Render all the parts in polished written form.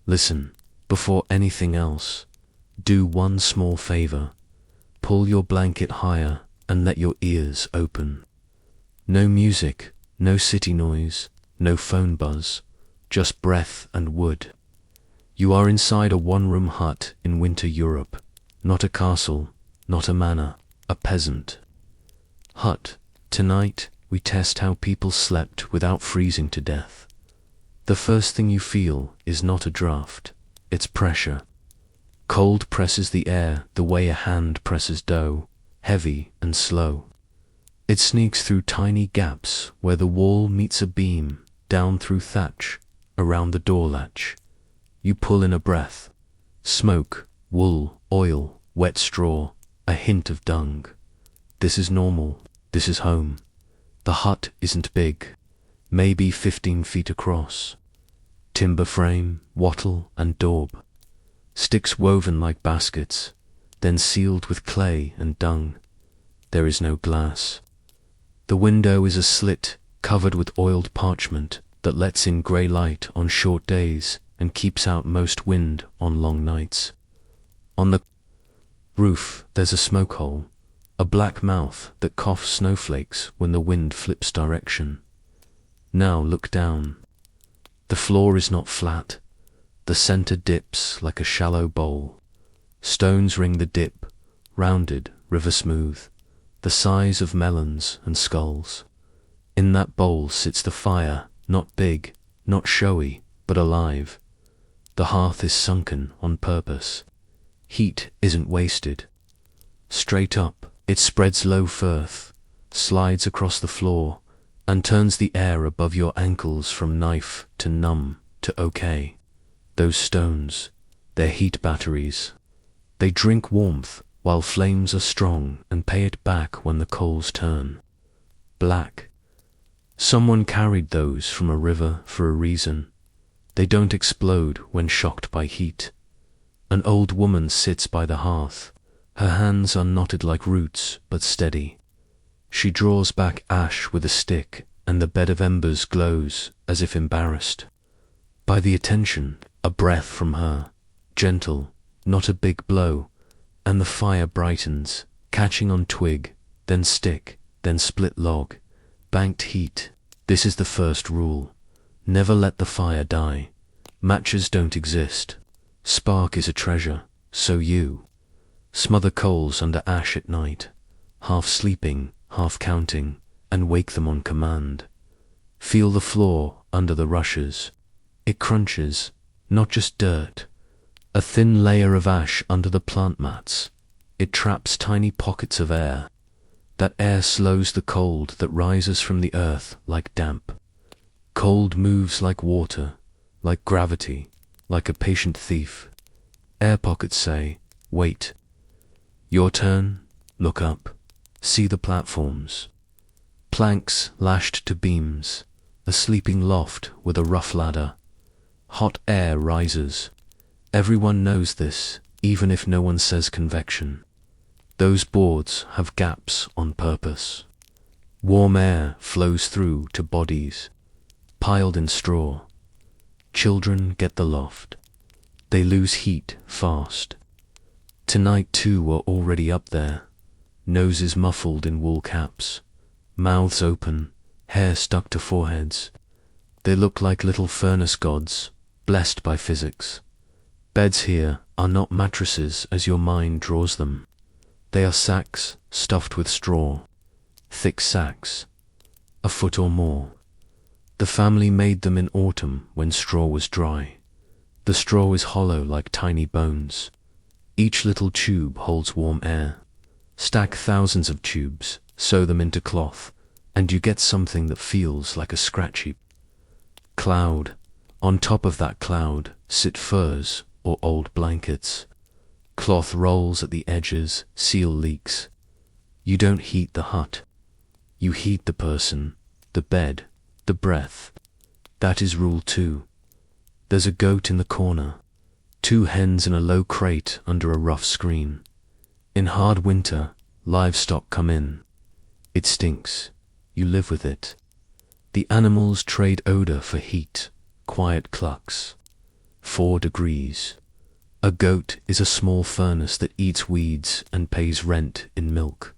Listen, before anything else, do one small favor. Pull your blanket higher and let your ears open. No music, no city noise, no phone buzz, just breath and wood. You are inside a one-room hut in winter Europe, not a castle, not a manor, a peasant hut. Tonight, we test how people slept without freezing to death. The first thing you feel is not a draft, it's pressure. Cold presses the air the way a hand presses dough, heavy and slow. It sneaks through tiny gaps where the wall meets a beam, down through thatch, around the door latch. You pull in a breath. Smoke, wool, oil, wet straw, a hint of dung. This is normal, this is home. The hut isn't big, maybe 15 feet across. Timber frame, wattle and daub. Sticks woven like baskets, then sealed with clay and dung. There is no glass. The window is a slit covered with oiled parchment that lets in grey light on short days and keeps out most wind on long nights. On the roof there's a smoke hole, a black mouth that coughs snowflakes when the wind flips direction. Now look down. The floor is not flat. The center dips like a shallow bowl. Stones ring the dip, rounded, river smooth, the size of melons and skulls. In that bowl sits the fire, not big, not showy, but alive. The hearth is sunken on purpose. Heat isn't wasted. Straight up, it spreads low firth, slides across the floor, and turns the air above your ankles from knife to numb to okay. Those stones, they're heat batteries. They drink warmth while flames are strong and pay it back when the coals turn black. Someone carried those from a river for a reason. They don't explode when shocked by heat. An old woman sits by the hearth. Her hands are knotted like roots, but steady. She draws back ash with a stick, and the bed of embers glows as if embarrassed by the attention. A breath from her, gentle, not a big blow, and the fire brightens, catching on twig, then stick, then split log. Banked heat. This is the first rule. Never let the fire die. Matches don't exist. Spark is a treasure, so you smother coals under ash at night, half sleeping, half counting, and wake them on command. Feel the floor under the rushes. It crunches, not just dirt. A thin layer of ash under the plant mats. It traps tiny pockets of air. That air slows the cold that rises from the earth like damp. Cold moves like water, like gravity, like a patient thief. Air pockets say, wait. Your turn, look up, see the platforms. Planks lashed to beams, a sleeping loft with a rough ladder. Hot air rises. Everyone knows this, even if no one says convection. Those boards have gaps on purpose. Warm air flows through to bodies, piled in straw. Children get the loft. They lose heat fast. Tonight two are already up there, noses muffled in wool caps, mouths open, hair stuck to foreheads. They look like little furnace gods, blessed by physics. Beds here are not mattresses as your mind draws them. They are sacks stuffed with straw, thick sacks, a foot or more. The family made them in autumn when straw was dry. The straw is hollow like tiny bones. Each little tube holds warm air. Stack thousands of tubes, sew them into cloth, and you get something that feels like a scratchy cloud. On top of that cloud sit furs or old blankets. Cloth rolls at the edges, seal leaks. You don't heat the hut. You heat the person, the bed, the breath. That is rule 2. There's a goat in the corner. 2 hens in a low crate under a rough screen. In hard winter, livestock come in. It stinks. You live with it. The animals trade odor for heat, quiet clucks. 4 degrees. A goat is a small furnace that eats weeds and pays rent in milk.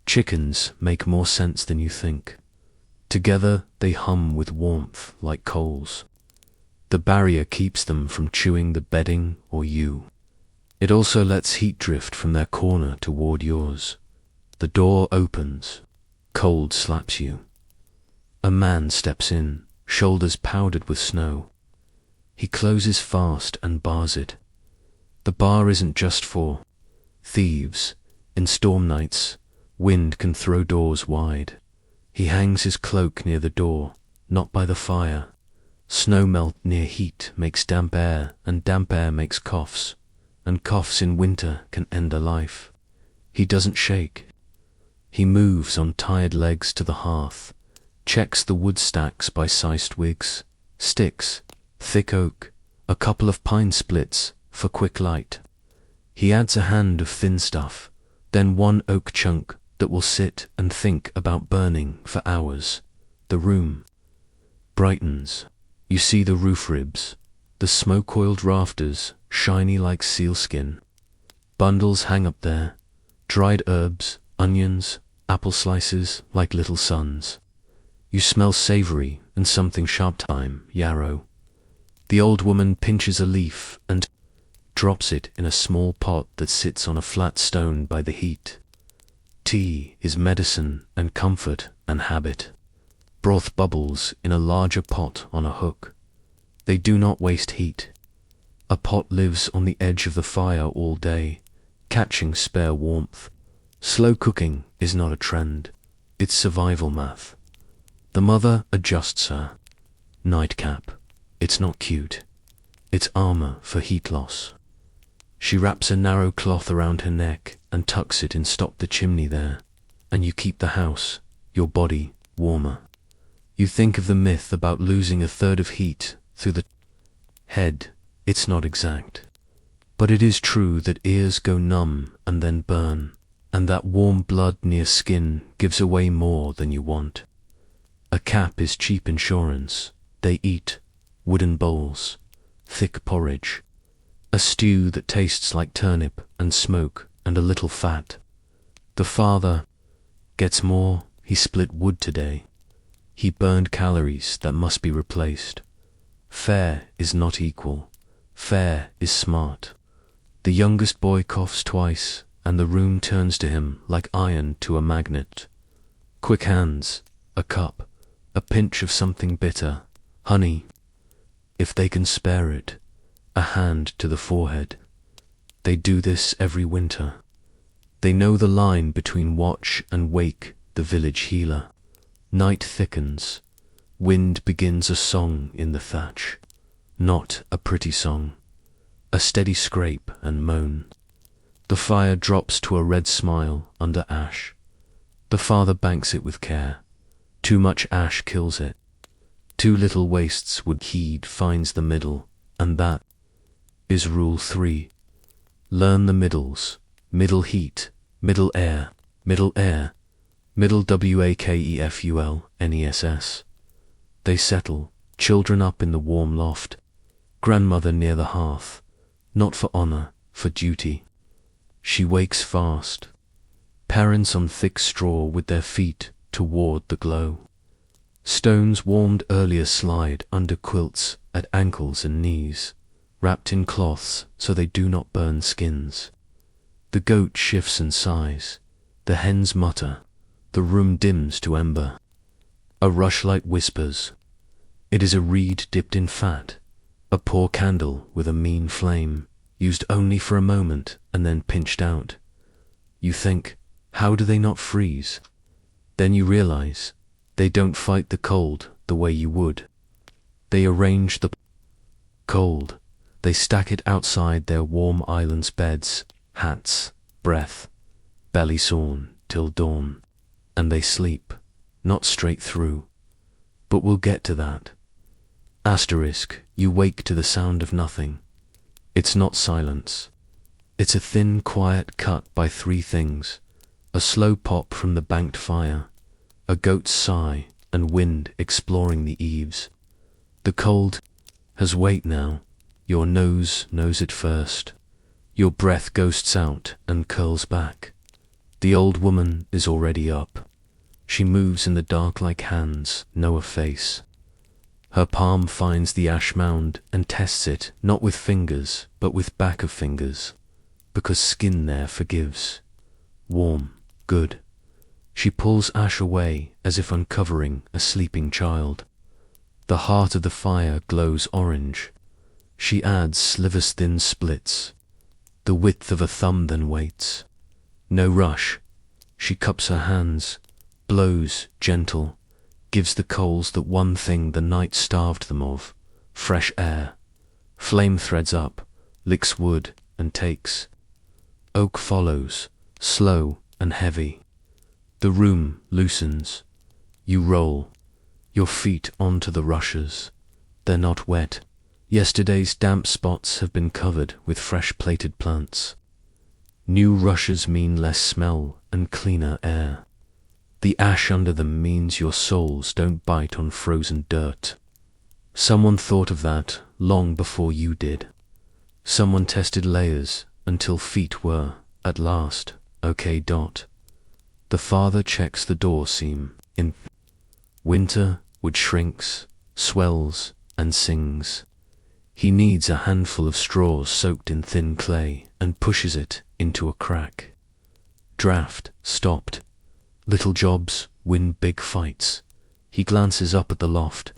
Chickens make more sense than you think. Together they hum with warmth like coals. The barrier keeps them from chewing the bedding or you. It also lets heat drift from their corner toward yours. The door opens. Cold slaps you. A man steps in, shoulders powdered with snow. He closes fast and bars it. The bar isn't just for thieves. In storm nights, wind can throw doors wide. He hangs his cloak near the door, not by the fire. Snow melt near heat makes damp air, and damp air makes coughs, and coughs in winter can end a life. He doesn't shake. He moves on tired legs to the hearth, checks the wood stacks by sized twigs, sticks, thick oak, a couple of pine splits for quick light. He adds a hand of thin stuff, then one oak chunk that will sit and think about burning for hours. The room brightens. You see the roof ribs, the smoke-oiled rafters, shiny like sealskin. Bundles hang up there, dried herbs, onions, apple slices like little suns. You smell savory and something sharp. Time, yarrow. The old woman pinches a leaf and drops it in a small pot that sits on a flat stone by the heat. Tea is medicine and comfort and habit. Broth bubbles in a larger pot on a hook. They do not waste heat. A pot lives on the edge of the fire all day, catching spare warmth. Slow cooking is not a trend. It's survival math. The mother adjusts her nightcap. It's not cute. It's armor for heat loss. She wraps a narrow cloth around her neck and tucks it in. Stop the chimney there, and you keep the house, your body, warmer. You think of the myth about losing a third of heat through the head. It's not exact, but it is true that ears go numb and then burn, and that warm blood near skin gives away more than you want. A cap is cheap insurance. They eat wooden bowls, thick porridge, a stew that tastes like turnip and smoke and a little fat. The father gets more. He split wood today. He burned calories that must be replaced. Fair is not equal. Fair is smart. The youngest boy coughs twice, and the room turns to him like iron to a magnet. Quick hands, a cup, a pinch of something bitter, honey, if they can spare it, a hand to the forehead. They do this every winter. They know the line between watch and wake, the village healer. Night thickens. Wind begins a song in the thatch. Not a pretty song. A steady scrape and moan. The fire drops to a red smile under ash. The father banks it with care. Too much ash kills it. Too little wastes wood. Heed finds the middle, and that is rule 3. Learn the middles. Middle heat, middle air, middle air, middle wakefulness. They settle, children up in the warm loft, grandmother near the hearth, not for honor, for duty. She wakes fast. Parents on thick straw with their feet toward the glow. Stones warmed earlier slide under quilts at ankles and knees, wrapped in cloths so they do not burn skins. The goat shifts and sighs. The hens mutter. The room dims to ember. A rushlight whispers. It is a reed dipped in fat, a poor candle with a mean flame, used only for a moment and then pinched out. You think, how do they not freeze? Then you realize, they don't fight the cold the way you would. They arrange the cold. They stack it outside their warm island's beds, hats, breath, belly sawn till dawn. And they sleep, not straight through. But we'll get to that. Asterisk, you wake to the sound of nothing. It's not silence. It's a thin, quiet cut by 3 things. A slow pop from the banked fire, a goat's sigh, and wind exploring the eaves. The cold has weight now. Your nose knows it first. Your breath ghosts out and curls back. The old woman is already up. She moves in the dark like hands know a face. Her palm finds the ash mound and tests it, not with fingers, but with back of fingers, because skin there forgives. Warm, good. She pulls ash away as if uncovering a sleeping child. The heart of the fire glows orange. She adds slivers thin splits. The width of a thumb then waits. No rush. She cups her hands, blows gentle, gives the coals that one thing the night starved them of, fresh air. Flame threads up, licks wood and takes. Oak follows, slow and heavy. The room loosens. You roll, your feet onto the rushes. They're not wet. Yesterday's damp spots have been covered with fresh plaited plants. New rushes mean less smell and cleaner air. The ash under them means your soles don't bite on frozen dirt. Someone thought of that long before you did. Someone tested layers until feet were, at last, okay. The father checks the door seam. In winter, wood shrinks, swells, and sings. He needs a handful of straws soaked in thin clay and pushes it into a crack. Draft stopped. Little jobs win big fights. He glances up at the loft.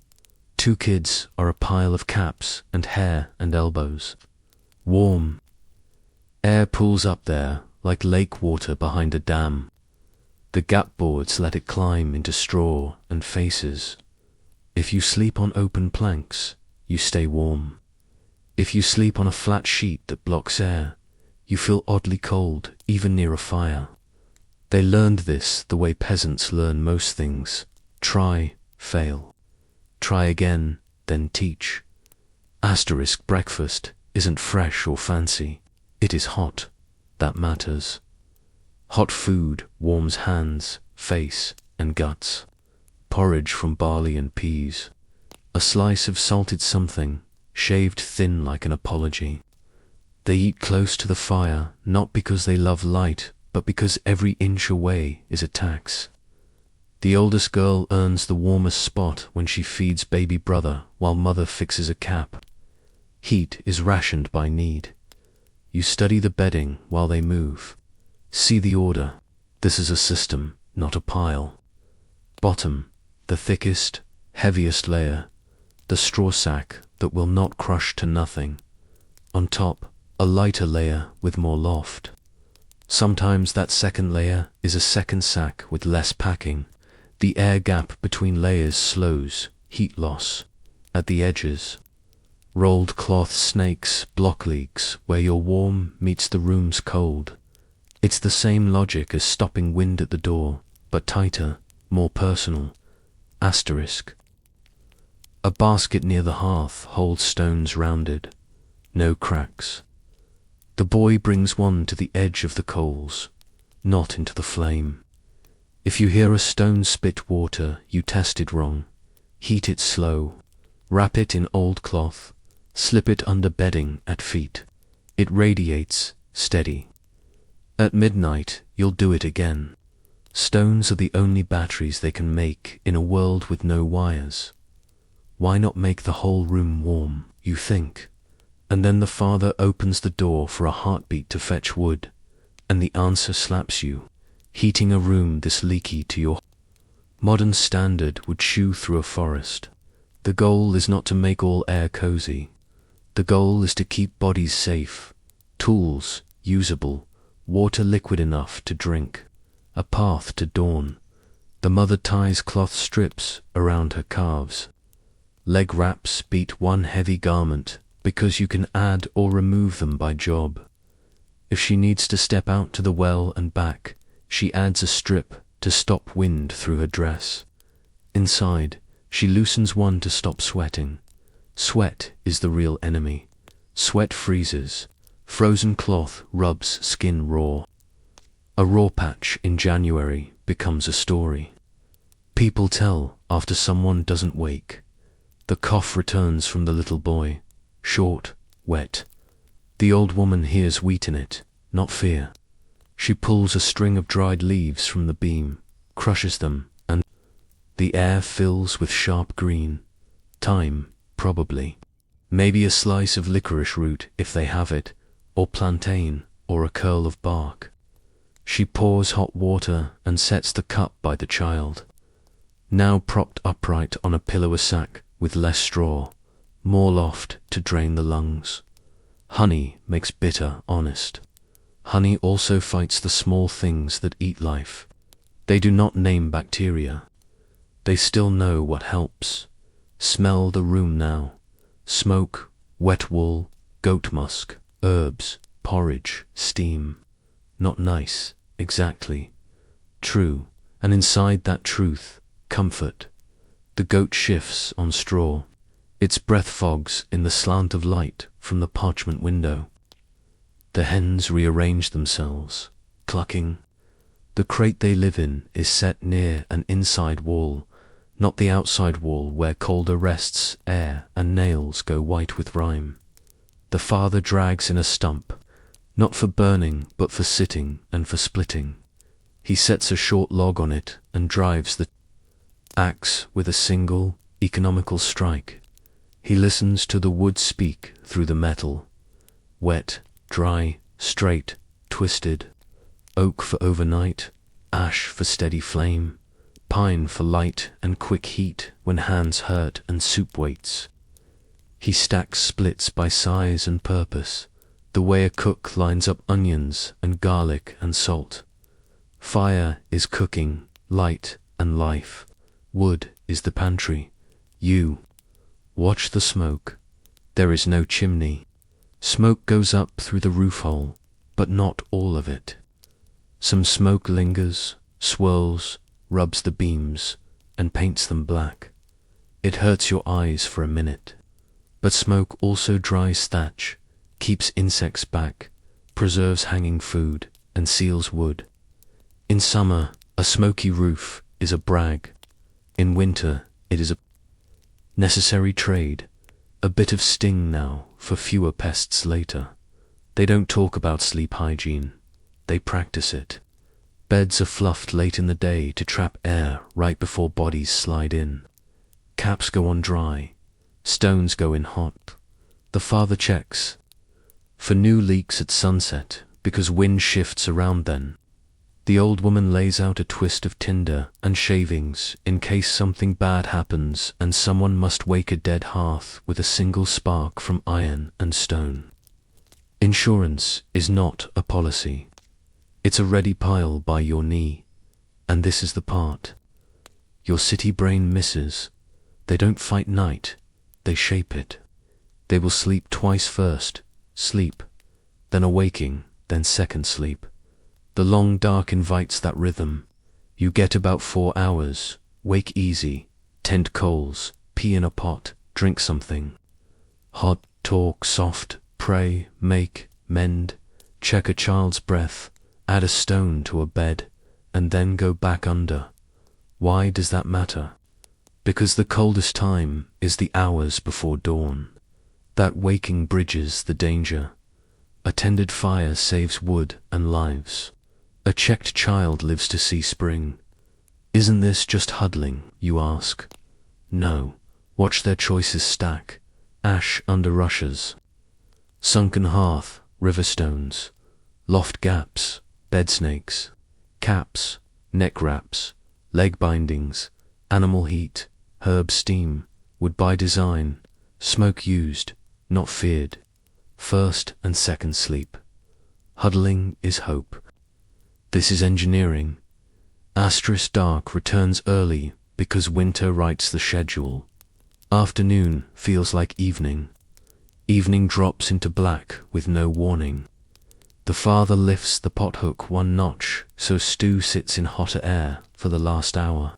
2 kids are a pile of caps and hair and elbows. Warm. Air pools up there like lake water behind a dam. The gap boards let it climb into straw and faces. If you sleep on open planks, you stay warm. If you sleep on a flat sheet that blocks air, you feel oddly cold even near a fire. They learned this the way peasants learn most things. Try, fail. Try again, then teach. Asterisk breakfast isn't fresh or fancy. It is hot. That matters. Hot food warms hands, face, and guts. Porridge from barley and peas. A slice of salted something, shaved thin like an apology. They eat close to the fire, not because they love light, but because every inch away is a tax. The oldest girl earns the warmest spot when she feeds baby brother while mother fixes a cap. Heat is rationed by need. You study the bedding while they move. See the order. This is a system, not a pile. Bottom, the thickest, heaviest layer, the straw sack that will not crush to nothing. On top, a lighter layer with more loft. Sometimes that second layer is a second sack with less packing. The air gap between layers slows, heat loss. At the edges, rolled cloth snakes block leaks where your warm meets the room's cold. It's the same logic as stopping wind at the door, but tighter, more personal. Asterisk. A basket near the hearth holds stones rounded. No cracks. The boy brings one to the edge of the coals, not into the flame. If you hear a stone spit water, you tested wrong. Heat it slow. Wrap it in old cloth. Slip it under bedding at feet. It radiates, steady. At midnight, you'll do it again. Stones are the only batteries they can make in a world with no wires. Why not make the whole room warm, you think? And then the father opens the door for a heartbeat to fetch wood, and the answer slaps you. Heating a room this leaky to your modern standard would chew through a forest. The goal is not to make all air cozy. The goal is to keep bodies safe, tools usable, water liquid enough to drink, a path to dawn. The mother ties cloth strips around her calves. Leg wraps beat one heavy garment because you can add or remove them by job. If she needs to step out to the well and back, she adds a strip to stop wind through her dress. Inside, she loosens one to stop sweating. Sweat is the real enemy. Sweat freezes. Frozen cloth rubs skin raw. A raw patch in January becomes a story. People tell after someone doesn't wake. The cough returns from the little boy. Short, wet. The old woman hears wheat in it, not fear. She pulls a string of dried leaves from the beam, crushes them, and the air fills with sharp green. Thyme, probably. Maybe a slice of licorice root if they have it, or plantain, or a curl of bark. She pours hot water and sets the cup by the child, now propped upright on a pillow sack with less straw, more loft to drain the lungs. Honey makes bitter honest. Honey also fights the small things that eat life. They do not name bacteria. They still know what helps. Smell the room now. Smoke, wet wool, goat musk, herbs, porridge, steam. Not nice, exactly. True, and inside that truth, comfort. The goat shifts on straw. Its breath fogs in the slant of light from the parchment window. The hens rearrange themselves, clucking. The crate they live in is set near an inside wall, not the outside wall where colder rests, air, and nails go white with rime. The father drags in a stump, not for burning but for sitting and for splitting. He sets a short log on it and drives the axe with a single, economical strike. He listens to the wood speak through the metal. Wet, dry, straight, twisted. Oak for overnight, ash for steady flame, pine for light and quick heat when hands hurt and soup waits. He stacks splits by size and purpose, the way a cook lines up onions and garlic and salt. Fire is cooking, light and life. Wood is the pantry. You watch the smoke. There is no chimney. Smoke goes up through the roof hole, but not all of it. Some smoke lingers, swirls, rubs the beams, and paints them black. It hurts your eyes for a minute. But smoke also dries thatch, keeps insects back, preserves hanging food, and seals wood. In summer, a smoky roof is a brag. In winter, it is a necessary trade, a bit of sting now for fewer pests later. They don't talk about sleep hygiene. They practice it. Beds are fluffed late in the day to trap air right before bodies slide in. Caps go on dry. Stones go in hot. The father checks for new leaks at sunset because wind shifts around then. The old woman lays out a twist of tinder and shavings in case something bad happens and someone must wake a dead hearth with a single spark from iron and stone. Insurance is not a policy. It's a ready pile by your knee. And this is the part your city brain misses. They don't fight night, they shape it. They will sleep twice first, sleep, then awaking, then second sleep. The long dark invites that rhythm. You get about 4 hours, wake easy, tend coals, pee in a pot, drink something. Hot, talk, soft, pray, make, mend, check a child's breath, add a stone to a bed, and then go back under. Why does that matter? Because the coldest time is the hours before dawn. That waking bridges the danger. A tended fire saves wood and lives. A checked child lives to see spring. Isn't this just huddling, you ask? No. Watch their choices stack. Ash under rushes. Sunken hearth, river stones. Loft gaps, bed snakes. Caps, neck wraps, leg bindings. Animal heat, herb steam. Wood by design. Smoke used, not feared. First and second sleep. Huddling is hope. This is engineering. Asterisk dark returns early because winter writes the schedule. Afternoon feels like evening. Evening drops into black with no warning. The father lifts the pothook 1 notch so stew sits in hotter air for the last hour.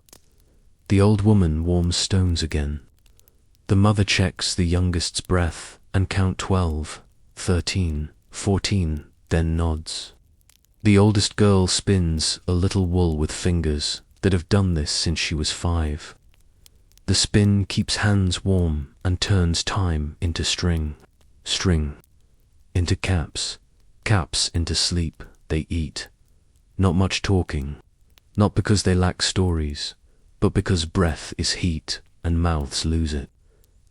The old woman warms stones again. The mother checks the youngest's breath and count 12, 13, 14, then nods. The oldest girl spins a little wool with fingers that have done this since she was 5. The spin keeps hands warm and turns time into string. string, into caps, caps into sleep. They eat. Not much talking, not because they lack stories, but because breath is heat and mouths lose it.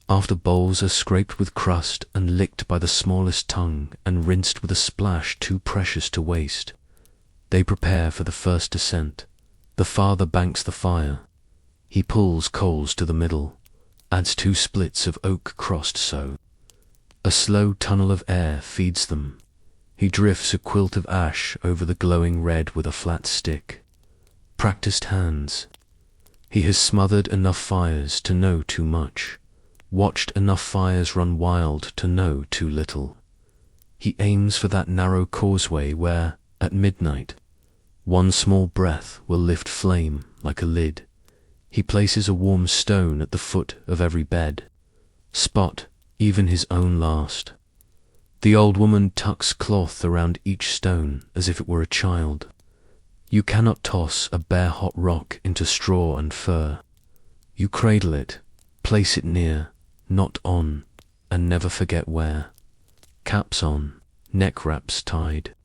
After bowls are scraped with crust and licked by the smallest tongue and rinsed with a splash too precious to waste, they prepare for the first descent. The father banks the fire. He pulls coals to the middle, adds 2 splits of oak crossed so. A slow tunnel of air feeds them. He drifts a quilt of ash over the glowing red with a flat stick. Practiced hands. He has smothered enough fires to know too much, watched enough fires run wild to know too little. He aims for that narrow causeway where, at midnight, one small breath will lift flame like a lid. He places a warm stone at the foot of every bed, spot even his own last. The old woman tucks cloth around each stone as if it were a child. You cannot toss a bare hot rock into straw and fur. You cradle it, place it near, not on, and never forget where. Caps on, neck wraps tied.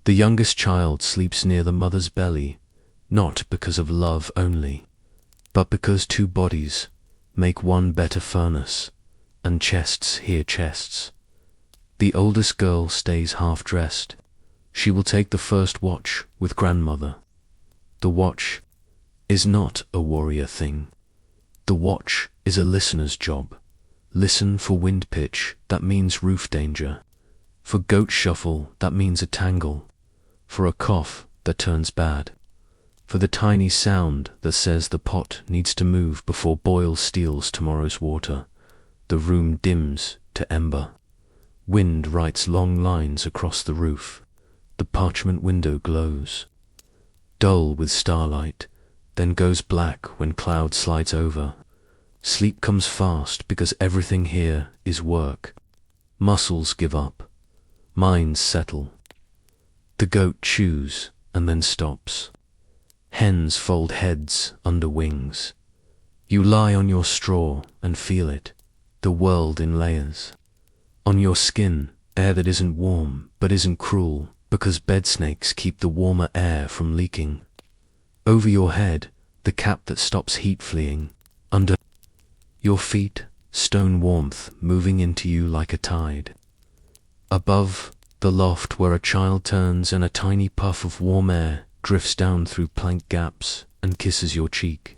The youngest child sleeps near the mother's belly, not because of love only, but because 2 bodies make one better furnace, and chests hear chests. The oldest girl stays half-dressed. She will take the first watch with grandmother. The watch is not a warrior thing. The watch is a listener's job. Listen for wind pitch, that means roof danger. For goat shuffle, that means a tangle. For a cough that turns bad. For the tiny sound that says the pot needs to move before boil steals tomorrow's water. The room dims to ember. Wind writes long lines across the roof. The parchment window glows, dull with starlight, then goes black when cloud slides over. Sleep comes fast because everything here is work. Muscles give up. Minds settle. The goat chews and then stops. Hens fold heads under wings. You lie on your straw and feel it, the world in layers. On your skin, air that isn't warm but isn't cruel, because bed snakes keep the warmer air from leaking. Over your head, the cap that stops heat fleeing. Under your feet, stone warmth moving into you like a tide. Above, the loft where a child turns and a tiny puff of warm air drifts down through plank gaps and kisses your cheek.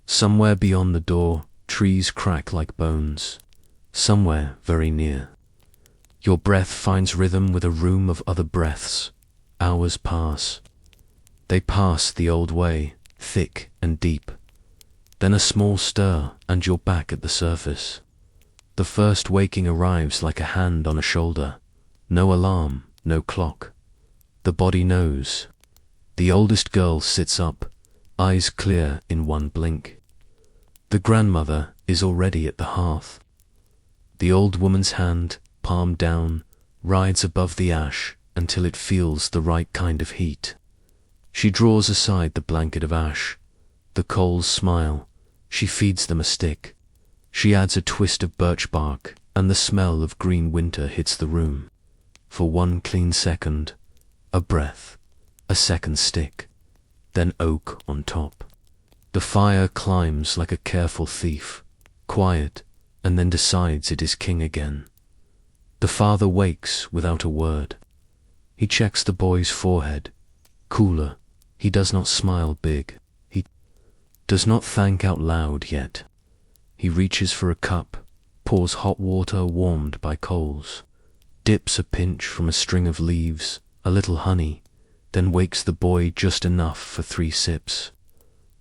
Somewhere beyond the door, trees crack like bones. Somewhere very near. Your breath finds rhythm with a room of other breaths. Hours pass. They pass the old way, thick and deep. Then a small stir and you're back at the surface. The first waking arrives like a hand on a shoulder. No alarm, no clock. The body knows. The oldest girl sits up, eyes clear in one blink. The grandmother is already at the hearth. The old woman's hand, palm down, rides above the ash until it feels the right kind of heat. She draws aside the blanket of ash. The coals smile. She feeds them a stick. She adds a twist of birch bark, and the smell of green winter hits the room. For one clean second, a breath, a second stick, then oak on top. The fire climbs like a careful thief, quiet, and then decides it is king again. The father wakes without a word. He checks the boy's forehead. Cooler. He does not smile big. He does not thank out loud yet. He reaches for a cup, pours hot water warmed by coals, dips a pinch from a string of leaves, a little honey, then wakes the boy just enough for 3 sips.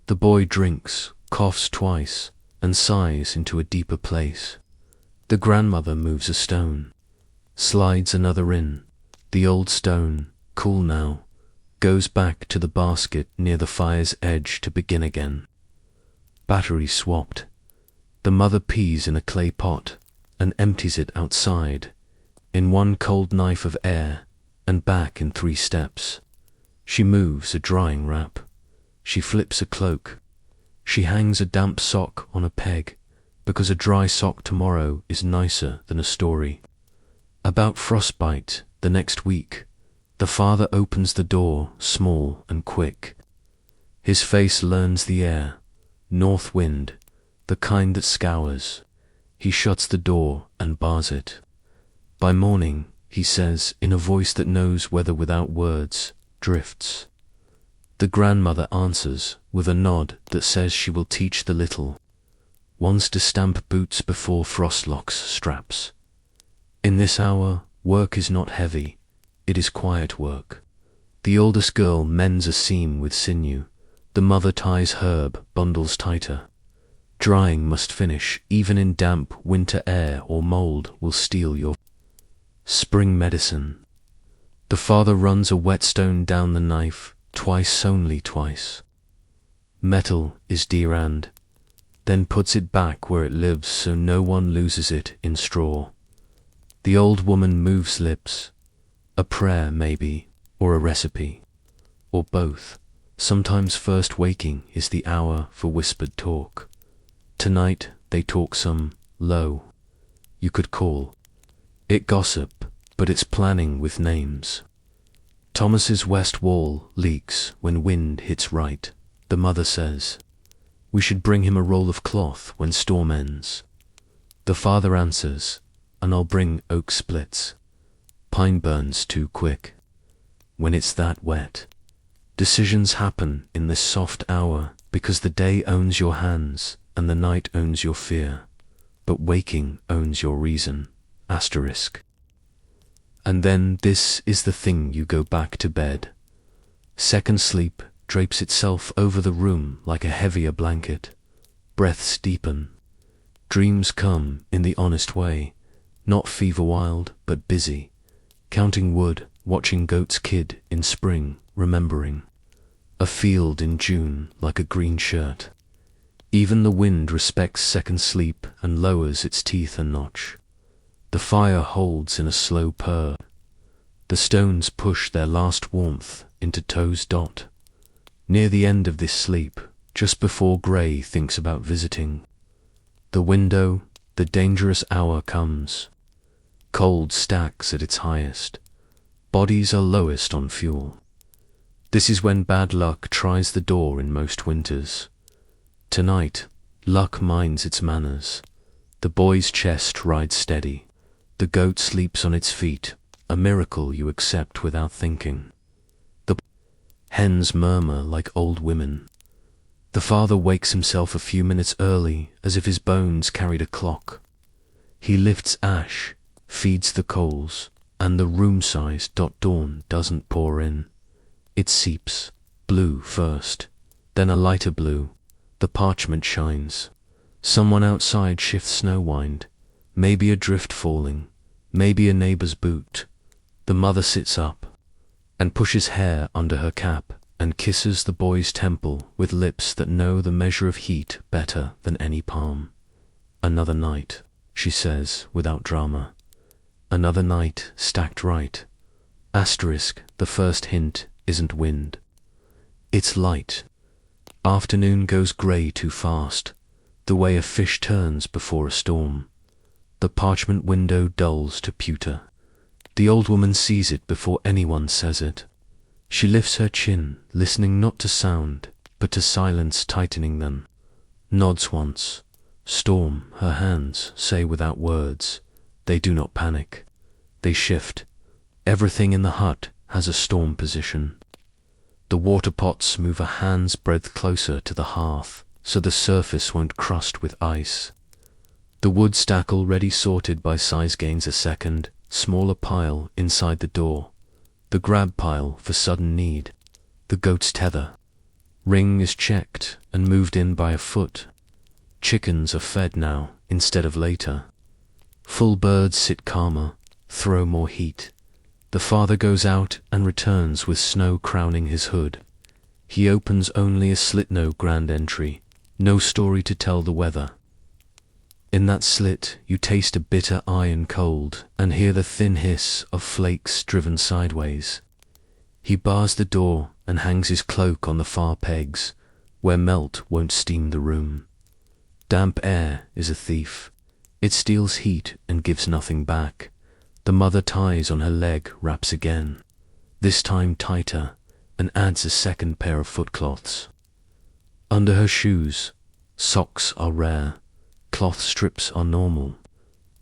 The boy drinks, coughs twice, and sighs into a deeper place. The grandmother moves a stone, slides another in. The old stone, cool now, goes back to the basket near the fire's edge to begin again. Battery swapped. The mother pees in a clay pot and empties it outside, in one cold knife of air, and back in 3 steps. She moves a drying wrap. She flips a cloak. She hangs a damp sock on a peg, because a dry sock tomorrow is nicer than a story. About frostbite, the next week, the father opens the door, small and quick. His face learns the air, north wind, the kind that scours. He shuts the door and bars it. By morning, he says, in a voice that knows weather without words, drifts. The grandmother answers with a nod that says she will teach the little ones to stamp boots before frost locks straps. In this hour, work is not heavy, it is quiet work. The oldest girl mends a seam with sinew, the mother ties herb bundles tighter. Drying must finish, even in damp winter air, or mold will steal your spring medicine. The father runs a whetstone down the knife, twice only twice. Metal is dear and then puts it back where it lives so no one loses it in straw. The old woman moves lips, a prayer maybe, or a recipe, or both. Sometimes first waking is the hour for whispered talk. Tonight they talk some low. You could call it gossip, but it's planning with names. Thomas's west wall leaks when wind hits right, the mother says. We should bring him a roll of cloth when storm ends. The father answers, and I'll bring oak splits. Pine burns too quick when it's that wet. Decisions happen in this soft hour because the day owns your hands and the night owns your fear, but waking owns your reason. Asterisk. And then this is the thing, you go back to bed. Second sleep drapes itself over the room like a heavier blanket. Breaths deepen. Dreams come in the honest way, not fever wild but busy, counting wood, watching goats kid in spring, remembering a field in June like a green shirt. Even the wind respects second sleep and lowers its teeth a notch. The fire holds in a slow purr. The stones push their last warmth into toes dot. Near the end of this sleep, just before grey thinks about visiting the window, the dangerous hour comes. Cold stacks at its highest. Bodies are lowest on fuel. This is when bad luck tries the door in most winters. Tonight, luck minds its manners. The boy's chest rides steady. The goat sleeps on its feet, a miracle you accept without thinking. The hens murmur like old women. The father wakes himself a few minutes early, as if his bones carried a clock. He lifts ash, feeds the coals, and the room-sized dawn doesn't pour in. It seeps, blue first, then a lighter blue. The parchment shines. Someone outside shifts snow wind, maybe a drift falling, maybe a neighbor's boot. The mother sits up and pushes hair under her cap and kisses the boy's temple with lips that know the measure of heat better than any palm. Another night, she says without drama. Another night stacked right. Asterisk, the first hint isn't wind. It's light. Afternoon goes grey too fast, the way a fish turns before a storm. The parchment window dulls to pewter. The old woman sees it before anyone says it. She lifts her chin, listening not to sound, but to silence tightening them. Nods once. Storm, her hands, say without words. They do not panic. They shift. Everything in the hut has a storm position. The water pots move a hand's breadth closer to the hearth, so the surface won't crust with ice. The wood stack already sorted by size gains a second, smaller pile inside the door. The grab pile for sudden need. The goat's tether. Ring is checked and moved in by a foot. Chickens are fed now instead of later. Full birds sit calmer, throw more heat. The father goes out and returns with snow crowning his hood. He opens only a slit, no grand entry, no story to tell the weather. In that slit you taste a bitter iron cold and hear the thin hiss of flakes driven sideways. He bars the door and hangs his cloak on the far pegs, where melt won't steam the room. Damp air is a thief. It steals heat and gives nothing back. The mother ties on her leg, wraps again, this time tighter, and adds a second pair of footcloths. Under her shoes, socks are rare, cloth strips are normal.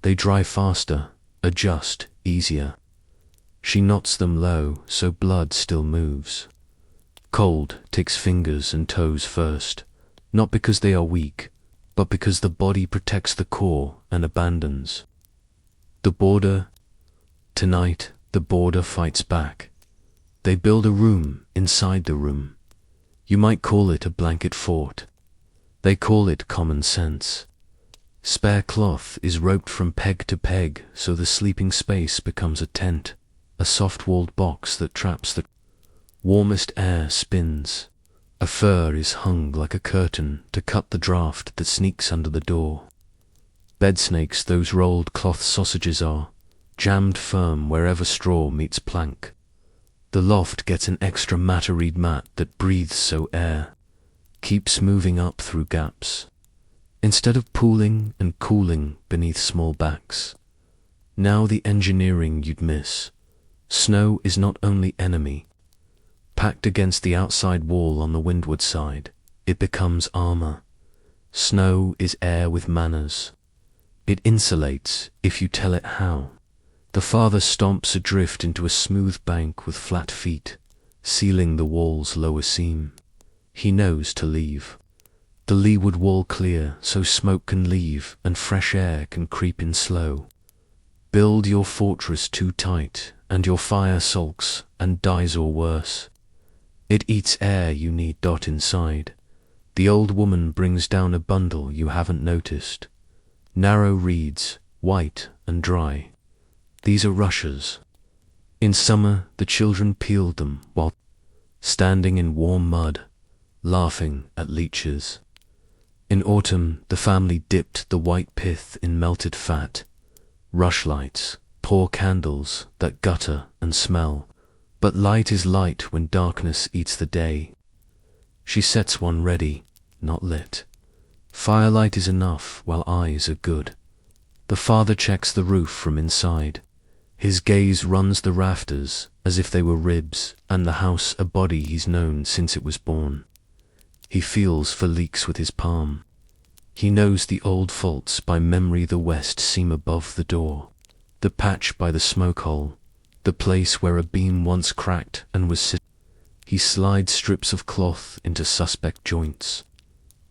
They dry faster, adjust easier. She knots them low so blood still moves. Cold takes fingers and toes first, not because they are weak, but because the body protects the core and abandons. The border, tonight the border fights back. They build a room inside the room. You might call it a blanket fort. They call it common sense. Spare cloth is roped from peg to peg so the sleeping space becomes a tent, a soft-walled box that traps the warmest air spins. A fur is hung like a curtain to cut the draft that sneaks under the door. Bed snakes those rolled cloth sausages are, jammed firm wherever straw meets plank. The loft gets an extra matter-reed mat that breathes so air keeps moving up through gaps, instead of pooling and cooling beneath small backs. Now the engineering you'd miss. Snow is not only enemy. Packed against the outside wall on the windward side, it becomes armor. Snow is air with manners. It insulates if you tell it how. The father stomps adrift into a smooth bank with flat feet, sealing the wall's lower seam. He knows to leave. The leeward wall clear so smoke can leave and fresh air can creep in slow. Build your fortress too tight and your fire sulks and dies or worse. It eats air you need. Inside. The old woman brings down a bundle you haven't noticed. Narrow reeds, white and dry. These are rushes. In summer the children peeled them while standing in warm mud, laughing at leeches. In autumn the family dipped the white pith in melted fat. Rushlights, poor candles that gutter and smell, but light is light when darkness eats the day. She sets one ready, not lit. Firelight is enough while eyes are good. The father checks the roof from inside. His gaze runs the rafters as if they were ribs and the house a body he's known since it was born. He feels for leaks with his palm. He knows the old faults by memory, the west seam above the door, the patch by the smoke hole, the place where a beam once cracked and was sit. He slides strips of cloth into suspect joints.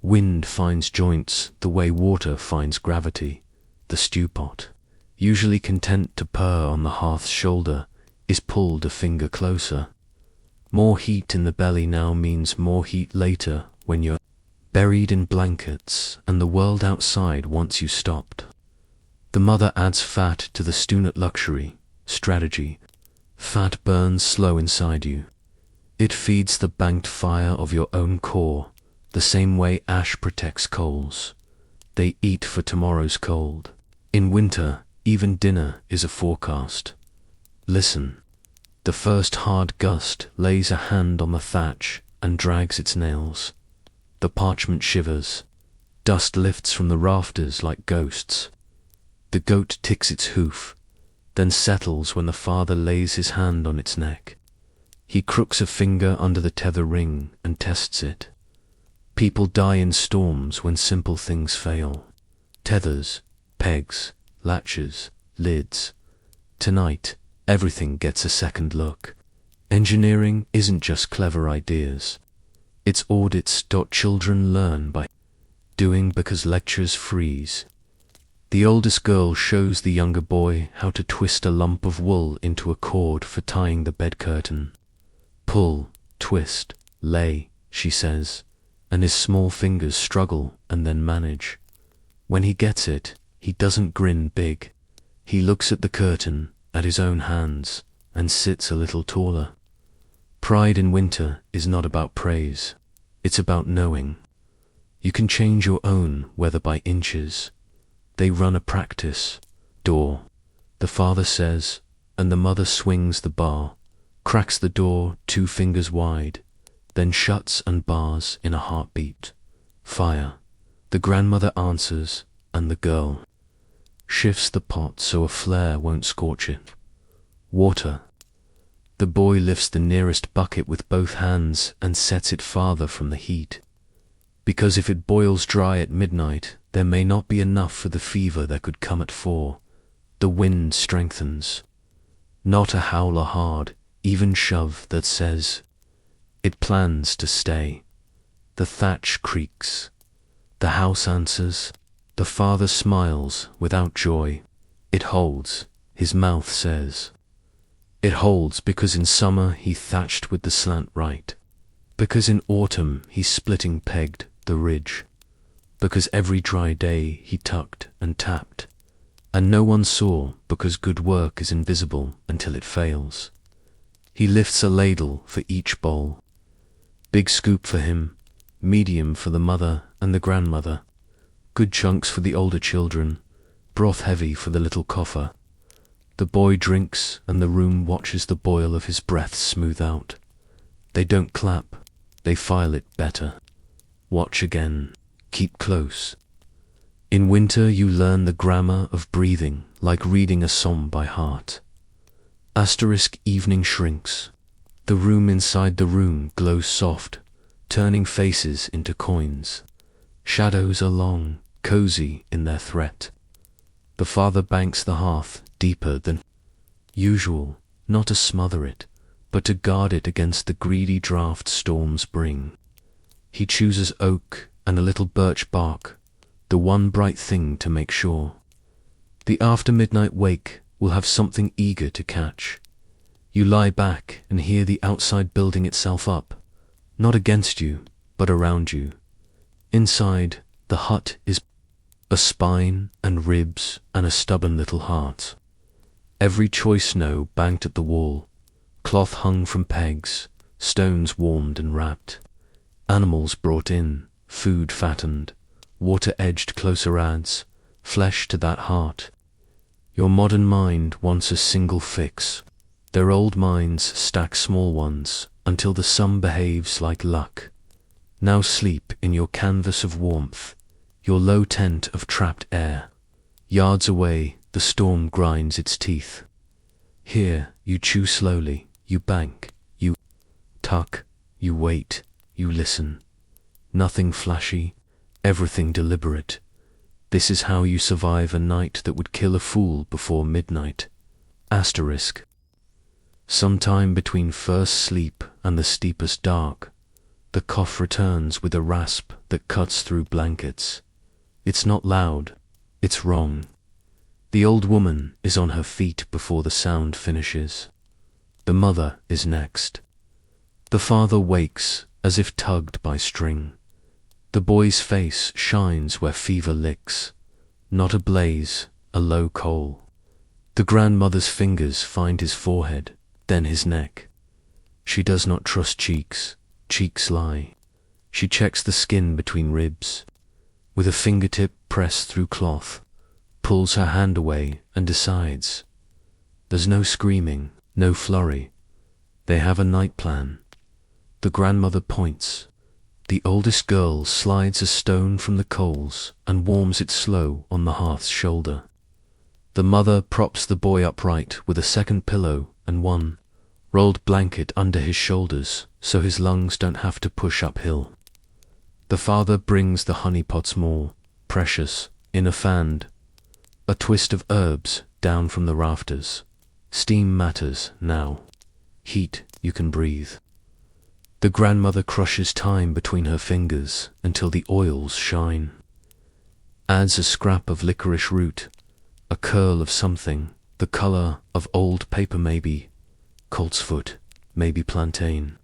Wind finds joints the way water finds gravity. The stew pot, usually content to purr on the hearth's shoulder, is pulled a finger closer. More heat in the belly now means more heat later when you're buried in blankets and the world outside wants you stopped. The mother adds fat to the stew-nut luxury, strategy. Fat burns slow inside you. It feeds the banked fire of your own core, the same way ash protects coals. They eat for tomorrow's cold. In winter, even dinner is a forecast. Listen. The first hard gust lays a hand on the thatch and drags its nails. The parchment shivers. Dust lifts from the rafters like ghosts. The goat ticks its hoof, then settles when the father lays his hand on its neck. He crooks a finger under the tether ring and tests it. People die in storms when simple things fail. Tethers, pegs, latches, lids. Tonight, everything gets a second look. Engineering isn't just clever ideas. It's audits. Children learn by doing because lectures freeze. The oldest girl shows the younger boy how to twist a lump of wool into a cord for tying the bed curtain. Pull, twist, lay, she says, and his small fingers struggle and then manage. When he gets it, he doesn't grin big. He looks at the curtain, at his own hands, and sits a little taller. Pride in winter is not about praise. It's about knowing. You can change your own weather by inches. They run a practice. Door, the father says, and the mother swings the bar, cracks the door 2 fingers wide, then shuts and bars in a heartbeat. Fire, the grandmother answers, and the girl. shifts the pot so a flare won't scorch it. Water. The boy lifts the nearest bucket with both hands and sets it farther from the heat. Because if it boils dry at midnight, there may not be enough for the fever that could come at 4. The wind strengthens. Not a howler hard, even shove that says, it plans to stay. The thatch creaks. The house answers. The father smiles without joy. It holds, his mouth says. It holds because in summer he thatched with the slant right. Because in autumn he splitting pegged the ridge. Because every dry day he tucked and tapped. And no one saw because good work is invisible until it fails. He lifts a ladle for each bowl. Big scoop for him, medium for the mother and the grandmother, good chunks for the older children, broth heavy for the little coffer. The boy drinks and the room watches the boil of his breath smooth out. They don't clap, they file it better. Watch again, keep close. In winter you learn the grammar of breathing like reading a psalm by heart. Asterisk evening shrinks. The room inside the room glows soft, turning faces into coins. Shadows are long, cozy in their threat. The father banks the hearth deeper than usual, not to smother it, but to guard it against the greedy draught storms bring. He chooses oak and a little birch bark, the one bright thing to make sure. The after midnight wake will have something eager to catch. You lie back and hear the outside building itself up, not against you, but around you. Inside, the hut is a spine and ribs and a stubborn little heart. Every choice snow banked at the wall, cloth hung from pegs, stones warmed and wrapped. Animals brought in, food fattened, water edged closer adds, flesh to that heart. Your modern mind wants a single fix. Their old minds stack small ones until the sum behaves like luck. Now sleep in your canvas of warmth, your low tent of trapped air. Yards away, the storm grinds its teeth. Here, you chew slowly, you bank, you tuck, you wait, you listen. Nothing flashy, everything deliberate. This is how you survive a night that would kill a fool before midnight. Asterisk. Sometime between first sleep and the steepest dark, the cough returns with a rasp that cuts through blankets. It's not loud, it's wrong. The old woman is on her feet before the sound finishes. The mother is next. The father wakes as if tugged by string. The boy's face shines where fever licks, not a blaze, a low coal. The grandmother's fingers find his forehead, then his neck. She does not trust cheeks, cheeks lie. She checks the skin between ribs. With a fingertip pressed through cloth, pulls her hand away and decides. There's no screaming, no flurry. They have a night plan. The grandmother points. The oldest girl slides a stone from the coals and warms it slow on the hearth's shoulder. The mother props the boy upright with a second pillow and one rolled blanket under his shoulders so his lungs don't have to push uphill. The father brings the honey pots more precious, in a fanned, a twist of herbs down from the rafters. Steam matters now. Heat you can breathe. The grandmother crushes time between her fingers until the oils shine. Adds a scrap of licorice root, a curl of something, the color of old paper maybe, coltsfoot, maybe plantain.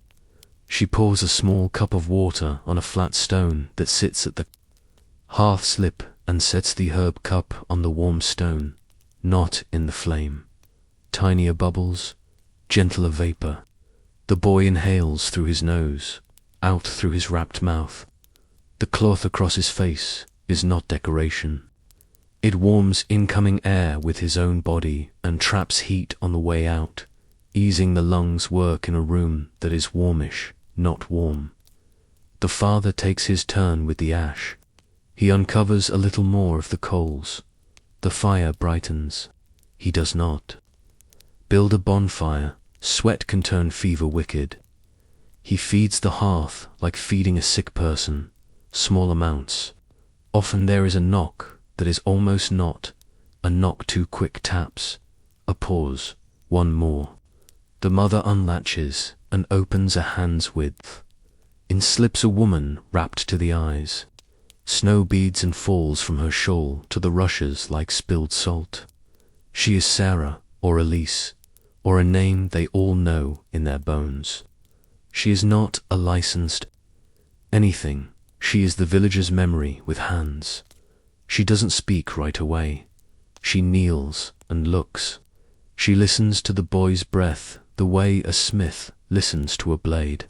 She pours a small cup of water on a flat stone that sits at the hearth's lip and sets the herb cup on the warm stone, not in the flame. Tinier bubbles, gentler vapor. The boy inhales through his nose, out through his wrapped mouth. The cloth across his face is not decoration. It warms incoming air with his own body and traps heat on the way out, easing the lungs' work in a room that is warmish, not warm. The father takes his turn with the ash. He uncovers a little more of the coals. The fire brightens. He does not. Build a bonfire, sweat can turn fever wicked. He feeds the hearth like feeding a sick person, small amounts. Often there is a knock that is almost not, a knock two quick taps, a pause, one more. The mother unlatches and opens a hand's width. In slips a woman wrapped to the eyes. Snow beads and falls from her shawl to the rushes like spilled salt. She is Sarah or Elise, or a name they all know in their bones. She is not a licensed anything. She is the villager's memory with hands. She doesn't speak right away. She kneels and looks. She listens to the boy's breath the way a smith listens to a blade.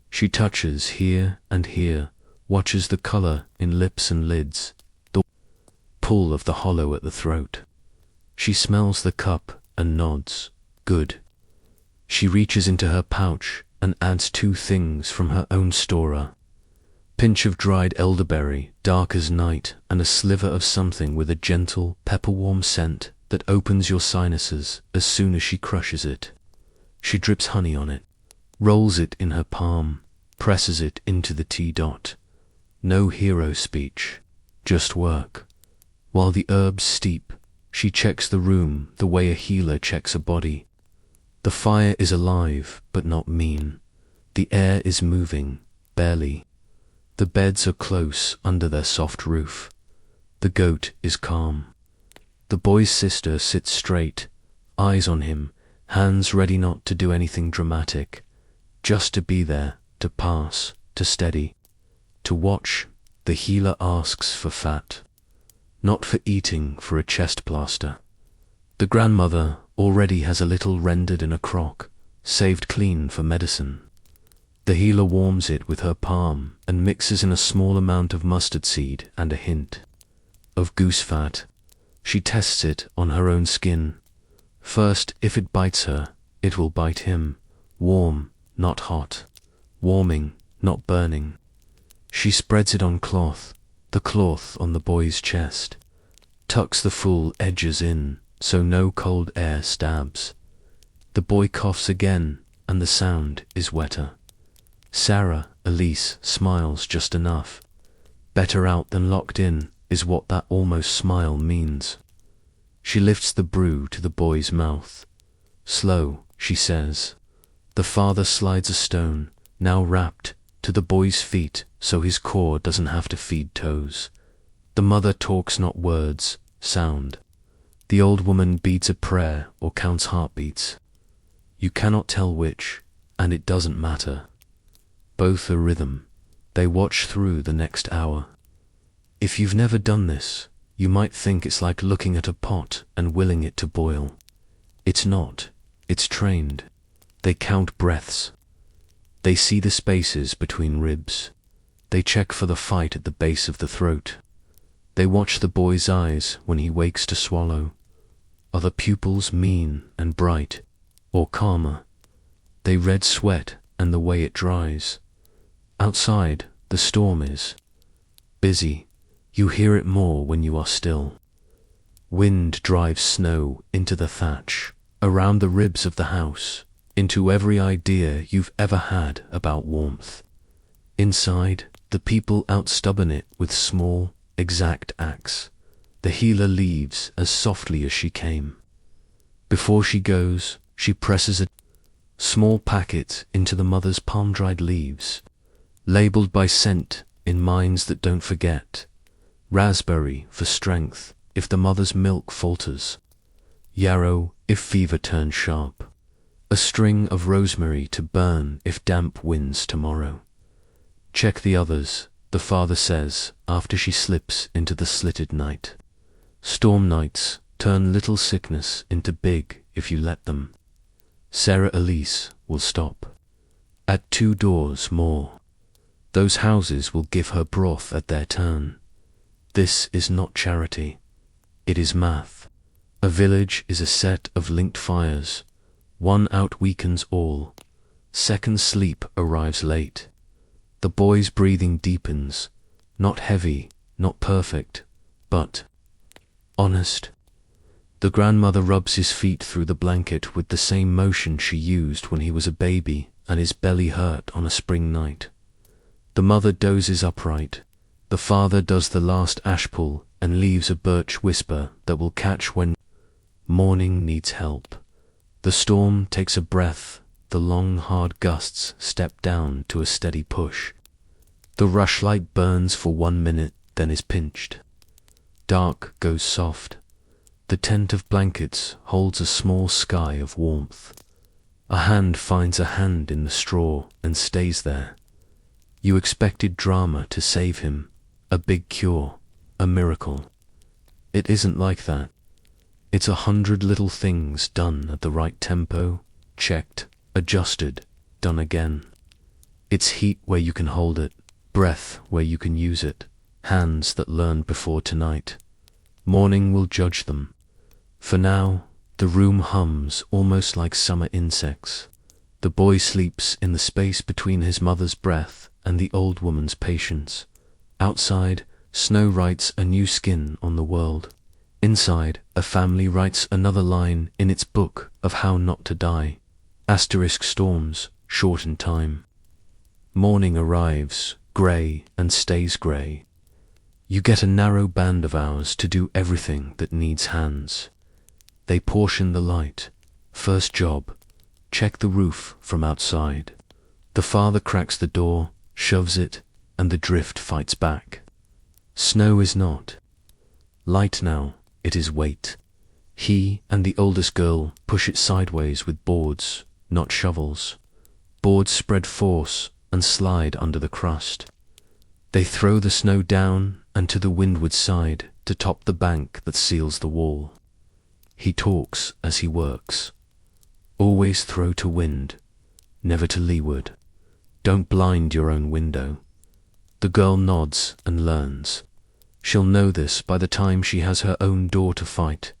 She touches here and here, watches the color in lips and lids, the pull of the hollow at the throat. She smells the cup and nods, good. She reaches into her pouch and adds two things from her own store. Pinch of dried elderberry, dark as night, and a sliver of something with a gentle, pepper-warm scent that opens your sinuses as soon as she crushes it. She drips honey on it, rolls it in her palm, presses it into the T-dot. No hero speech, just work. While the herbs steep, she checks the room the way a healer checks a body. The fire is alive, but not mean. The air is moving, barely. The beds are close under their soft roof. The goat is calm. The boy's sister sits straight, eyes on him, hands ready not to do anything dramatic, just to be there, to pass, to steady, to watch. The healer asks for fat, not for eating, for a chest plaster. The grandmother already has a little rendered in a crock, saved clean for medicine. The healer warms it with her palm and mixes in a small amount of mustard seed and a hint of goose fat. She tests it on her own skin. First, if it bites her, it will bite him. Warm, not hot. Warming, not burning. She spreads it on cloth, the cloth on the boy's chest. Tucks the full edges in, so no cold air stabs. The boy coughs again, and the sound is wetter. Sarah, Elise, smiles just enough. Better out than locked in is what that almost smile means. She lifts the brew to the boy's mouth. Slow, she says. The father slides a stone, now wrapped, to the boy's feet so his core doesn't have to feed toes. The mother talks not words, sound. The old woman beads a prayer or counts heartbeats. You cannot tell which, and it doesn't matter. Both are rhythm. They watch through the next hour. If you've never done this, you might think it's like looking at a pot and willing it to boil. It's not. It's trained. They count breaths. They see the spaces between ribs. They check for the fight at the base of the throat. They watch the boy's eyes when he wakes to swallow. Are the pupils mean and bright, or calmer? They read sweat and the way it dries. Outside, the storm is busy. You hear it more when you are still. Wind drives snow into the thatch, around the ribs of the house, into every idea you've ever had about warmth. Inside, the people outstubborn it with small, exact acts. The healer leaves as softly as she came. Before she goes, she presses a small packet into the mother's palm-dried leaves, labeled by scent in minds that don't forget. Raspberry for strength if the mother's milk falters. Yarrow if fever turns sharp. A string of rosemary to burn if damp wins tomorrow. Check the others, the father says after she slips into the slitted night. Storm nights turn little sickness into big if you let them. Sarah Elise will stop. At 2 doors more. Those houses will give her broth at their turn. This is not charity. It is math. A village is a set of linked fires. One out weakens all. Second sleep arrives late. The boy's breathing deepens. Not heavy, not perfect, but honest. The grandmother rubs his feet through the blanket with the same motion she used when he was a baby and his belly hurt on a spring night. The mother dozes upright. The father does the last ash pull and leaves a birch whisper that will catch when morning needs help. The storm takes a breath. The long, hard gusts step down to a steady push. The rushlight burns for 1 minute, then is pinched. Dark goes soft. The tent of blankets holds a small sky of warmth. A hand finds a hand in the straw and stays there. You expected drama to save him, a big cure, a miracle. It isn't like that. It's 100 little things done at the right tempo, checked, adjusted, done again. It's heat where you can hold it, breath where you can use it, hands that learned before tonight. Morning will judge them. For now, the room hums almost like summer insects. The boy sleeps in the space between his mother's breath and the old woman's patience. Outside, snow writes a new skin on the world. Inside, a family writes another line in its book of how not to die. Asterisk storms, short in time. Morning arrives, grey and stays grey. You get a narrow band of hours to do everything that needs hands. They portion the light. First job, check the roof from outside. The father cracks the door, shoves it, and the drift fights back. Snow is not light now, it is weight. He and the oldest girl push it sideways with boards, not shovels. Boards spread force and slide under the crust. They throw the snow down and to the windward side to top the bank that seals the wall. He talks as he works. Always throw to wind, never to leeward. Don't blind your own window. The girl nods and learns. She'll know this by the time she has her own door to fight.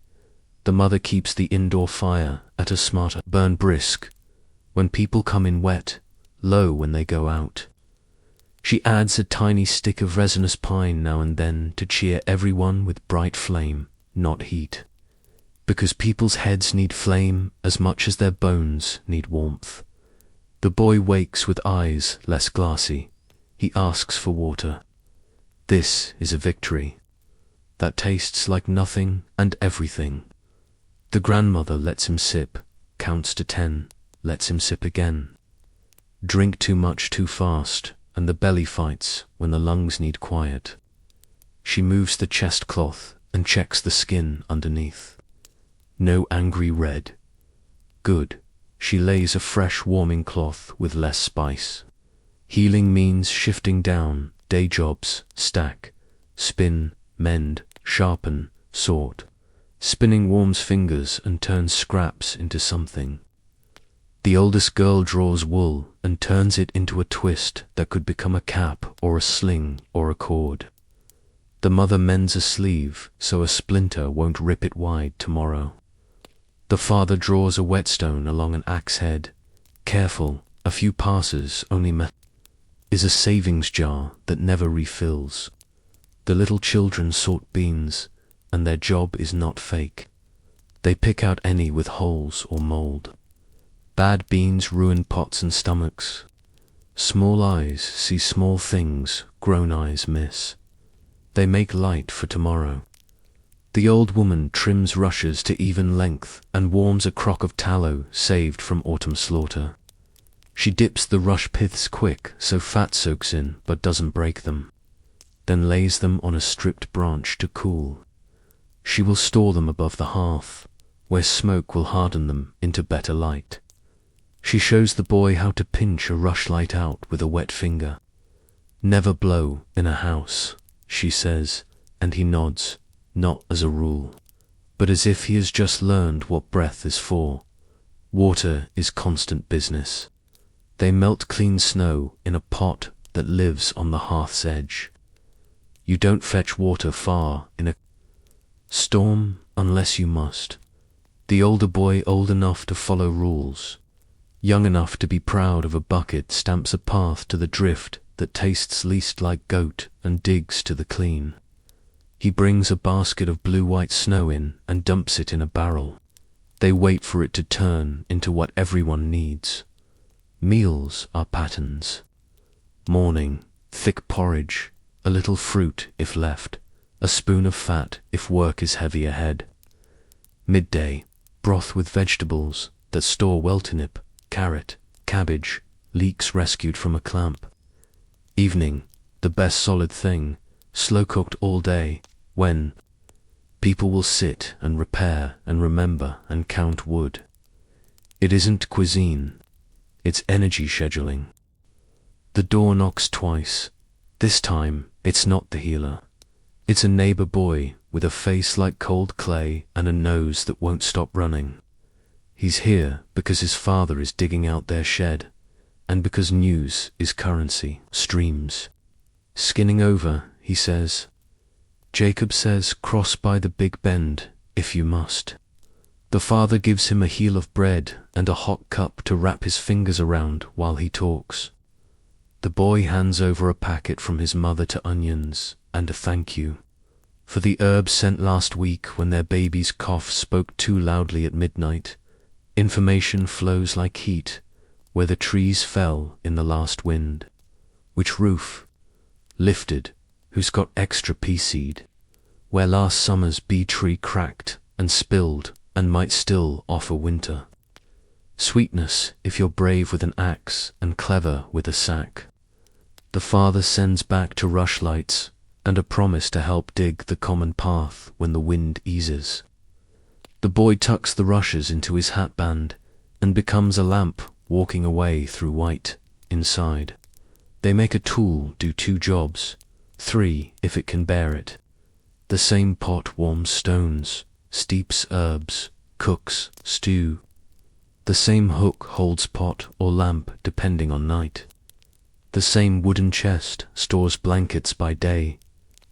The mother keeps the indoor fire at a smarter burn brisk. When people come in wet, low when they go out. She adds a tiny stick of resinous pine now and then to cheer everyone with bright flame, not heat. Because people's heads need flame as much as their bones need warmth. The boy wakes with eyes less glassy. He asks for water. This is a victory. That tastes like nothing and everything. The grandmother lets him sip, counts to 10, lets him sip again. Drink too much too fast, and the belly fights when the lungs need quiet. She moves the chest cloth and checks the skin underneath. No angry red. Good. She lays a fresh warming cloth with less spice. Healing means shifting down, day jobs, stack, spin, mend, sharpen, sort. Spinning warms fingers and turns scraps into something. The oldest girl draws wool and turns it into a twist that could become a cap or a sling or a cord. The mother mends a sleeve so a splinter won't rip it wide tomorrow. The father draws a whetstone along an axe head. Careful, a few passes only is a savings jar that never refills. The little children sort beans, and their job is not fake. They pick out any with holes or mold. Bad beans ruin pots and stomachs. Small eyes see small things grown eyes miss. They make light for tomorrow. The old woman trims rushes to even length and warms a crock of tallow saved from autumn slaughter. She dips the rush piths quick so fat soaks in but doesn't break them, then lays them on a stripped branch to cool. She will store them above the hearth, where smoke will harden them into better light. She shows the boy how to pinch a rushlight out with a wet finger. Never blow in a house, she says, and he nods, not as a rule, but as if he has just learned what breath is for. Water is constant business. They melt clean snow in a pot that lives on the hearth's edge. You don't fetch water far in a storm unless you must. The older boy, old enough to follow rules, young enough to be proud of a bucket, stamps a path to the drift that tastes least like goat and digs to the clean. He brings a basket of blue-white snow in and dumps it in a barrel. They wait for it to turn into what everyone needs. Meals are patterns. Morning, thick porridge, a little fruit if left, a spoon of fat if work is heavy ahead. Midday, broth with vegetables that store well turnip, carrot, cabbage, leeks rescued from a clamp. Evening, the best solid thing, slow-cooked all day, when people will sit and repair and remember and count wood. It isn't cuisine, it's energy scheduling. The door knocks twice. This time, it's not the healer. It's a neighbor boy with a face like cold clay and a nose that won't stop running. He's here because his father is digging out their shed, and because news is currency, streams. Skinning over, he says. Jacob says, cross by the big bend, if you must. The father gives him a heel of bread and a hot cup to wrap his fingers around while he talks. The boy hands over a packet from his mother to onions and a thank you for the herbs sent last week when their baby's cough spoke too loudly at midnight. Information flows like heat where the trees fell in the last wind. Which roof? Lifted. Who's got extra pea seed? Where last summer's bee tree cracked and spilled and might still offer winter. Sweetness if you're brave with an axe and clever with a sack. The father sends back to rushlights and a promise to help dig the common path when the wind eases. The boy tucks the rushes into his hatband and becomes a lamp walking away through white inside. They make a tool do 2 jobs, 3 if it can bear it. The same pot warms stones, steeps herbs, cooks stew. The same hook holds pot or lamp depending on night. The same wooden chest stores blankets by day,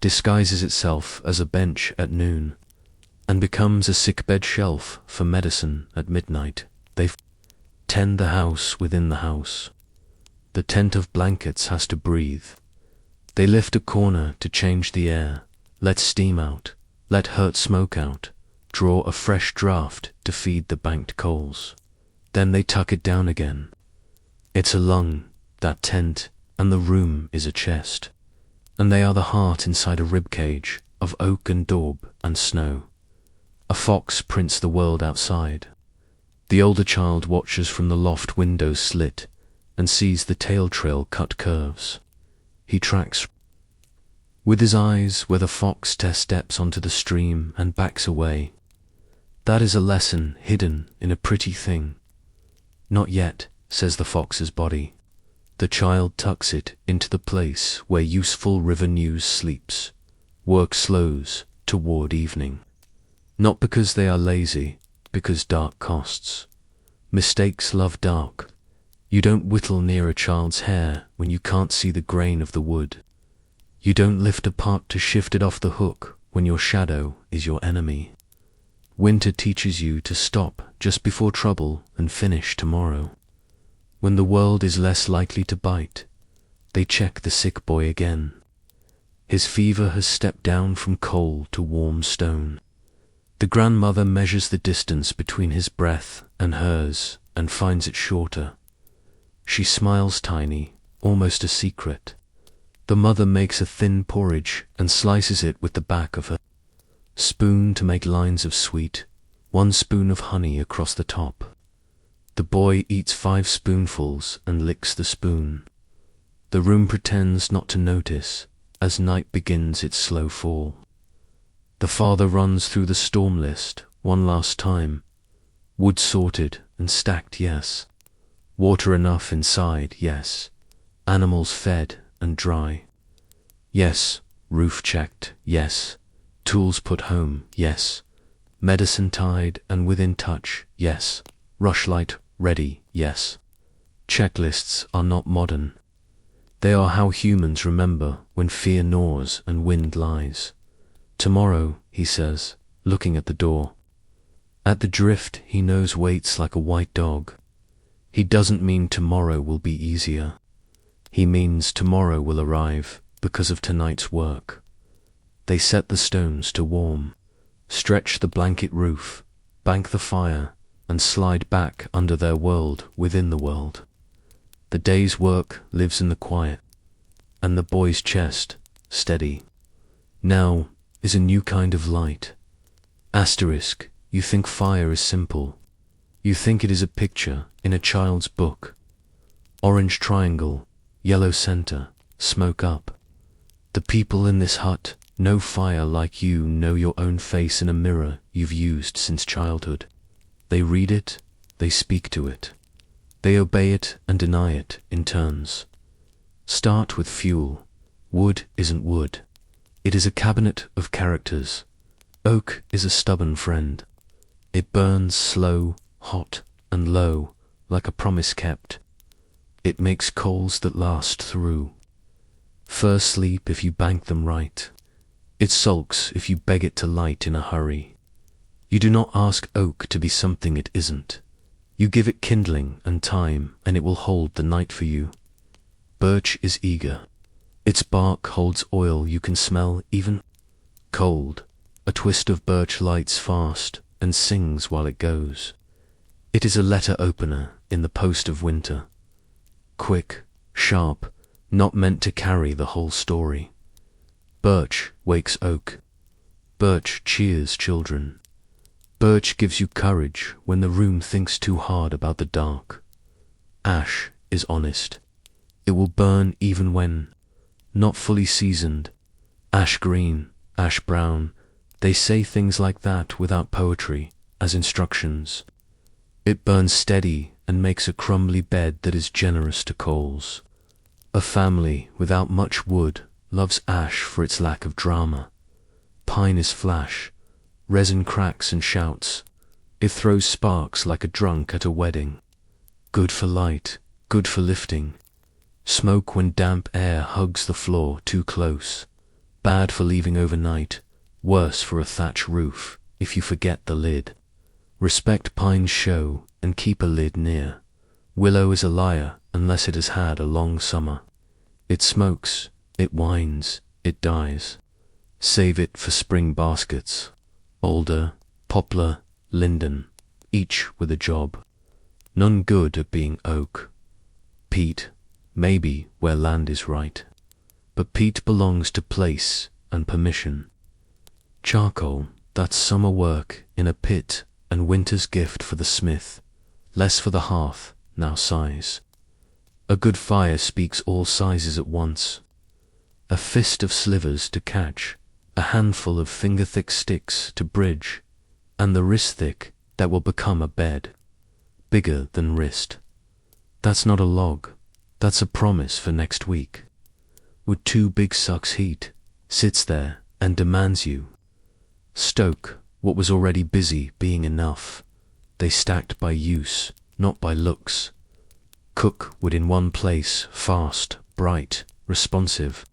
disguises itself as a bench at noon, and becomes a sickbed shelf for medicine at midnight. They tend the house within the house. The tent of blankets has to breathe. They lift a corner to change the air, let steam out, let hurt smoke out, draw a fresh draft to feed the banked coals. Then they tuck it down again. It's a lung, that tent, and the room is a chest. And they are the heart inside a ribcage of oak and daub and snow. A fox prints the world outside. The older child watches from the loft window slit and sees the tail trail cut curves. He tracks with his eyes where the fox steps onto the stream and backs away. That is a lesson hidden in a pretty thing. Not yet, says the fox's body. The child tucks it into the place where useful river news sleeps. Work slows toward evening. Not because they are lazy, because dark costs. Mistakes love dark. You don't whittle near a child's hair when you can't see the grain of the wood. You don't lift a pot to shift it off the hook when your shadow is your enemy. Winter teaches you to stop just before trouble and finish tomorrow. When the world is less likely to bite, they check the sick boy again. His fever has stepped down from coal to warm stone. The grandmother measures the distance between his breath and hers and finds it shorter. She smiles tiny, almost a secret. The mother makes a thin porridge and slices it with the back of her spoon to make lines of sweet, 1 spoon of honey across the top. The boy eats 5 spoonfuls and licks the spoon. The room pretends not to notice as night begins its slow fall. The father runs through the storm list one last time. Wood sorted and stacked, yes. Water enough inside, yes. Animals fed and dry. Yes. Roof checked, yes. Tools put home, yes. Medicine tied and within touch, yes. Rushlight ready, yes. Checklists are not modern. They are how humans remember when fear gnaws and wind lies. Tomorrow, he says, looking at the door. At the drift he knows waits like a white dog. He doesn't mean tomorrow will be easier. He means tomorrow will arrive because of tonight's work. They set the stones to warm, stretch the blanket roof, bank the fire, and slide back under their world within the world. The day's work lives in the quiet, and the boy's chest, steady. Now is a new kind of light. Asterisk, you think fire is simple. You think it is a picture in a child's book. Orange triangle, yellow center, smoke up. The people in this hut know fire like you know your own face in a mirror you've used since childhood. They read it, they speak to it. They obey it and deny it in turns. Start with fuel. Wood isn't wood. It is a cabinet of characters. Oak is a stubborn friend. It burns slow, hot, and low, like a promise kept. It makes coals that last through. Furs sleep if you bank them right. It sulks if you beg it to light in a hurry. You do not ask oak to be something it isn't. You give it kindling and time, and it will hold the night for you. Birch is eager. Its bark holds oil you can smell even cold. A twist of birch lights fast and sings while it goes. It is a letter opener in the post of winter. Quick, sharp, not meant to carry the whole story. Birch wakes oak. Birch cheers children. Birch gives you courage when the room thinks too hard about the dark. Ash is honest. It will burn even when not fully seasoned. Ash green, ash brown, they say things like that without poetry, as instructions. It burns steady and makes a crumbly bed that is generous to coals. A family without much wood loves ash for its lack of drama. Pine is flash. Resin cracks and shouts. It throws sparks like a drunk at a wedding. Good for light, good for lifting. Smoke when damp air hugs the floor too close. Bad for leaving overnight. Worse for a thatch roof if you forget the lid. Respect pine's show and keep a lid near. Willow is a liar unless it has had a long summer. It smokes, it whines, it dies. Save it for spring baskets. Alder, poplar, linden, each with a job. None good at being oak. Peat, maybe where land is right. But peat belongs to place and permission. Charcoal, that's summer work in a pit and winter's gift for the smith. Less for the hearth, now sighs. A good fire speaks all sizes at once. A fist of slivers to catch, a handful of finger-thick sticks to bridge, and the wrist-thick that will become a bed, bigger than wrist. That's not a log, that's a promise for next week. With 2 big sucks heat, sits there and demands you. Stoke what was already busy being enough. They stacked by use, not by looks. Cook wood in one place, fast, bright, responsive.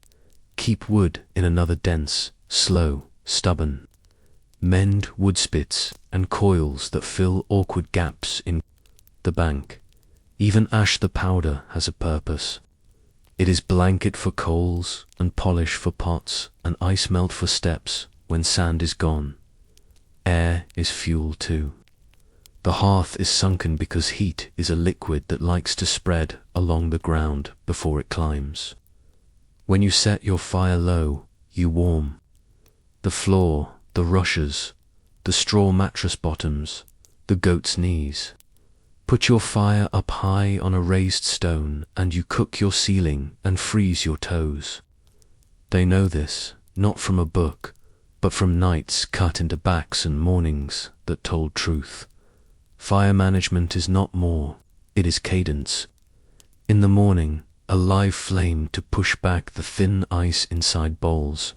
Keep wood in another dense, slow, stubborn. Mend wood spits and coils that fill awkward gaps in the bank. Even ash the powder has a purpose. It is blanket for coals and polish for pots and ice melt for steps when sand is gone. Air is fuel too. The hearth is sunken because heat is a liquid that likes to spread along the ground before it climbs. When you set your fire low, you warm. The floor, the rushes, the straw mattress bottoms, the goat's knees. Put your fire up high on a raised stone and you cook your ceiling and freeze your toes. They know this, not from a book, but from nights cut into backs and mornings that told truth. Fire management is not more, it is cadence. In the morning, a live flame to push back the thin ice inside bowls.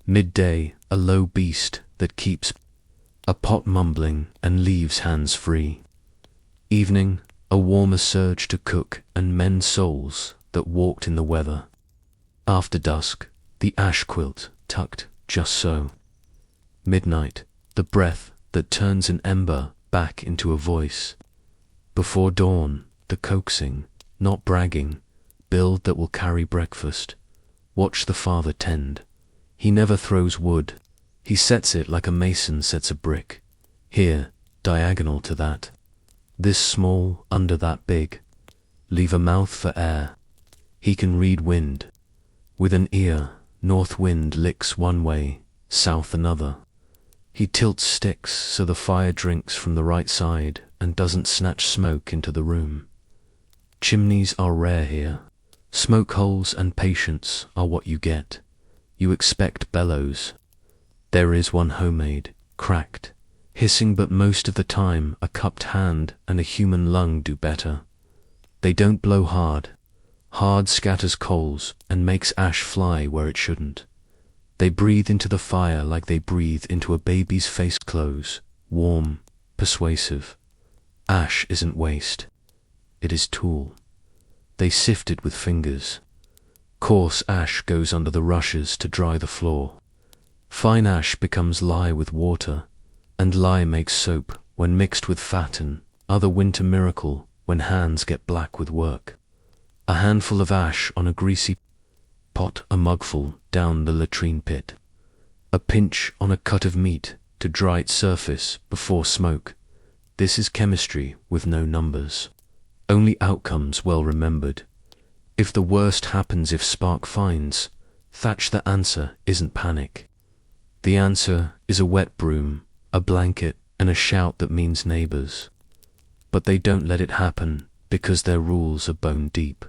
Midday, a low beast that keeps a pot mumbling and leaves hands free. Evening, a warmer surge to cook and mend souls that walked in the weather. After dusk, the ash quilt tucked just so. Midnight, the breath that turns an ember back into a voice. Before dawn, the coaxing, not bragging, build that will carry breakfast. Watch the father tend. He never throws wood. He sets it like a mason sets a brick. Here, diagonal to that. This small, under that big. Leave a mouth for air. He can read wind. With an ear, north wind licks one way, south another. He tilts sticks so the fire drinks from the right side and doesn't snatch smoke into the room. Chimneys are rare here. Smoke holes and patience are what you get. You expect bellows. There is one homemade, cracked, hissing, but most of the time a cupped hand and a human lung do better. They don't blow hard. Hard scatters coals and makes ash fly where it shouldn't. They breathe into the fire like they breathe into a baby's face clothes, warm, persuasive. Ash isn't waste. It is tool. They sift it with fingers. Coarse ash goes under the rushes to dry the floor. Fine ash becomes lye with water, and lye makes soap when mixed with fat and other winter miracle when hands get black with work. A handful of ash on a greasy pot, a mugful down the latrine pit. A pinch on a cut of meat to dry its surface before smoke. This is chemistry with no numbers. Only outcomes well remembered. If the worst happens, if spark finds, thatch, the answer isn't panic. The answer is a wet broom, a blanket, and a shout that means neighbors. But they don't let it happen because their rules are bone deep.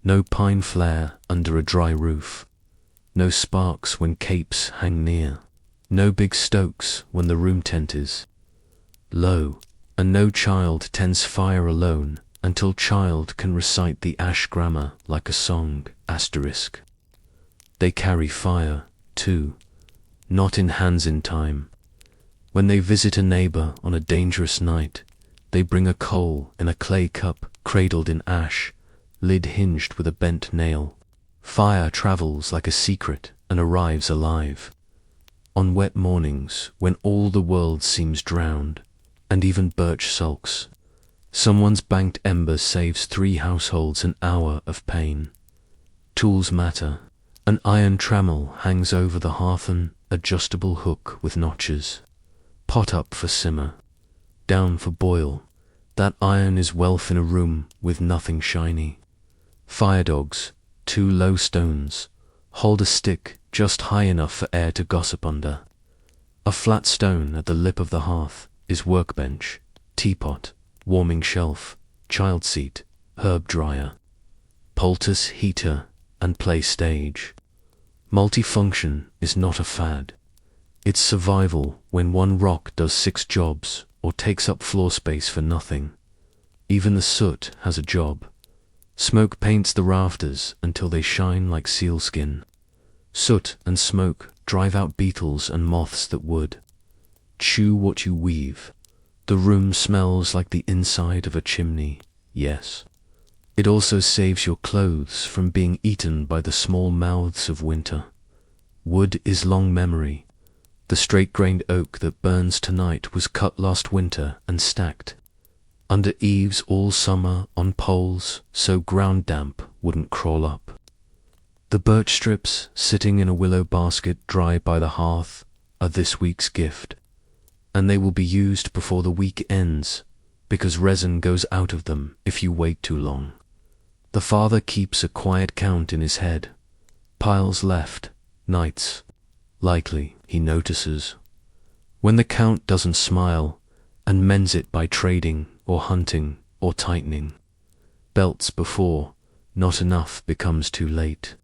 No pine flare under a dry roof. No sparks when capes hang near. No big stokes when the room tent is low. And no child tends fire alone until child can recite the ash grammar like a song, asterisk. They carry fire, too, not in hands in time. When they visit a neighbor on a dangerous night, they bring a coal in a clay cup cradled in ash, lid hinged with a bent nail. Fire travels like a secret and arrives alive. On wet mornings when all the world seems drowned, and even birch sulks, someone's banked ember saves 3 households an hour of pain. Tools matter. An iron trammel hangs over the hearth, an adjustable hook with notches. Pot up for simmer, down for boil. That iron is wealth in a room with nothing shiny. Fire dogs, 2 low stones, hold a stick just high enough for air to gossip under. A flat stone at the lip of the hearth is workbench, teapot, warming shelf, child seat, herb dryer, poultice heater, and play stage. Multifunction is not a fad. It's survival when one rock does 6 jobs or takes up floor space for nothing. Even the soot has a job. Smoke paints the rafters until they shine like sealskin. Soot and smoke drive out beetles and moths that would chew what you weave. The room smells like the inside of a chimney, yes. It also saves your clothes from being eaten by the small mouths of winter. Wood is long memory. The straight-grained oak that burns tonight was cut last winter and stacked under eaves all summer on poles so ground damp wouldn't crawl up. The birch strips sitting in a willow basket dry by the hearth are this week's gift, and they will be used before the week ends because resin goes out of them if you wait too long. The father keeps a quiet count in his head. Piles left, nights. Likely he notices. When the count doesn't smile, and mends it by trading or hunting or tightening. Belts before, not enough becomes too late.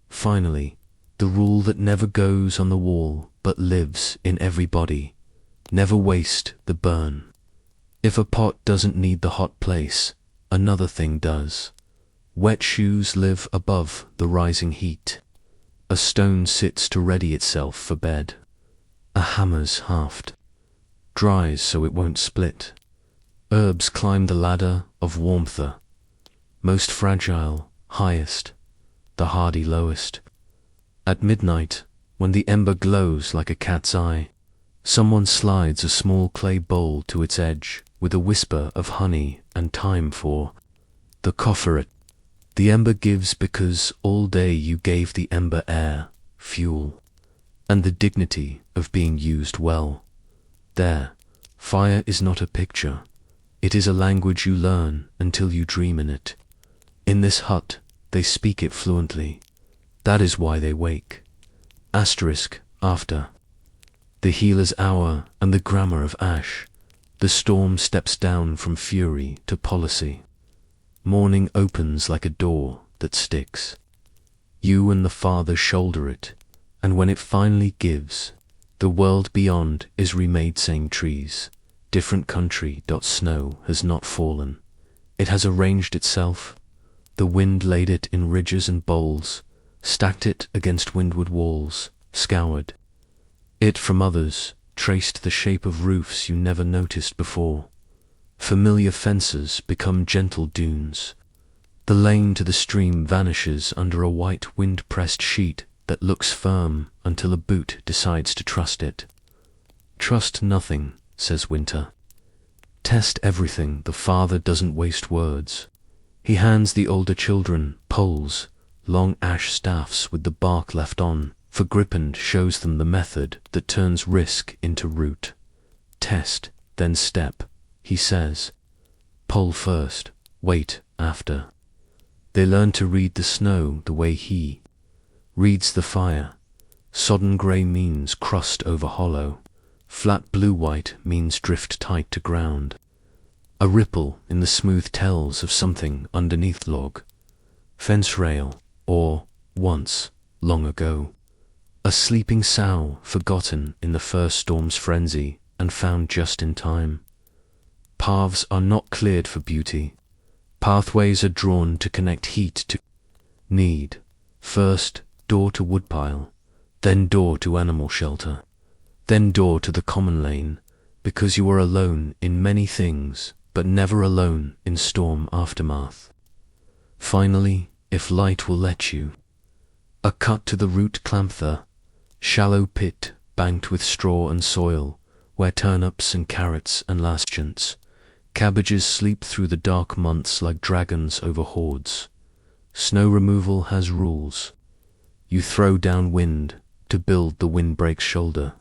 Finally, the rule that never goes on the wall but lives in every body. Never waste the burn. If a pot doesn't need the hot place, another thing does. Wet shoes live above the rising heat. A stone sits to ready itself for bed. A hammer's haft. Dries so it won't split. Herbs climb the ladder of warmth. Most fragile, highest. The hardy lowest. At midnight, when the ember glows like a cat's eye, someone slides a small clay bowl to its edge with a whisper of honey and thyme for the cofferet. The ember gives because all day you gave the ember air, fuel, and the dignity of being used well. There, fire is not a picture. It is a language you learn until you dream in it. In this hut, they speak it fluently. That is why they wake. After the healer's hour and the grammar of ash, the storm steps down from fury to policy. Morning opens like a door that sticks. You and the Father shoulder it, and when it finally gives, the world beyond is remade saying trees. Different country. Snow has not fallen. It has arranged itself. The wind laid it in ridges and bowls, stacked it against windward walls, scoured it from others, traced the shape of roofs you never noticed before. Familiar fences become gentle dunes. The lane to the stream vanishes under a white wind-pressed sheet that looks firm until a boot decides to trust it. Trust nothing, says Winter. Test everything. The Father doesn't waste words. He hands the older children poles, long ash staffs with the bark left on, for grip, and shows them the method that turns risk into root. Test, then step, he says. Pole first, wait after. They learn to read the snow the way he reads the fire. Sodden grey means crust over hollow. Flat blue-white means drift tight to ground. A ripple in the smooth tells of something underneath log, fence rail, or, once, long ago, a sleeping sow forgotten in the first storm's frenzy and found just in time. Paths are not cleared for beauty. Pathways are drawn to connect heat to need. First, door to woodpile, then door to animal shelter, then door to the common lane, because you are alone in many things, but never alone in storm aftermath. Finally, if light will let you, a cut to the root clamther, shallow pit banked with straw and soil, where turnips and carrots and lascients, cabbages sleep through the dark months like dragons over hoards. Snow removal has rules. You throw down wind to build the windbreak's shoulder.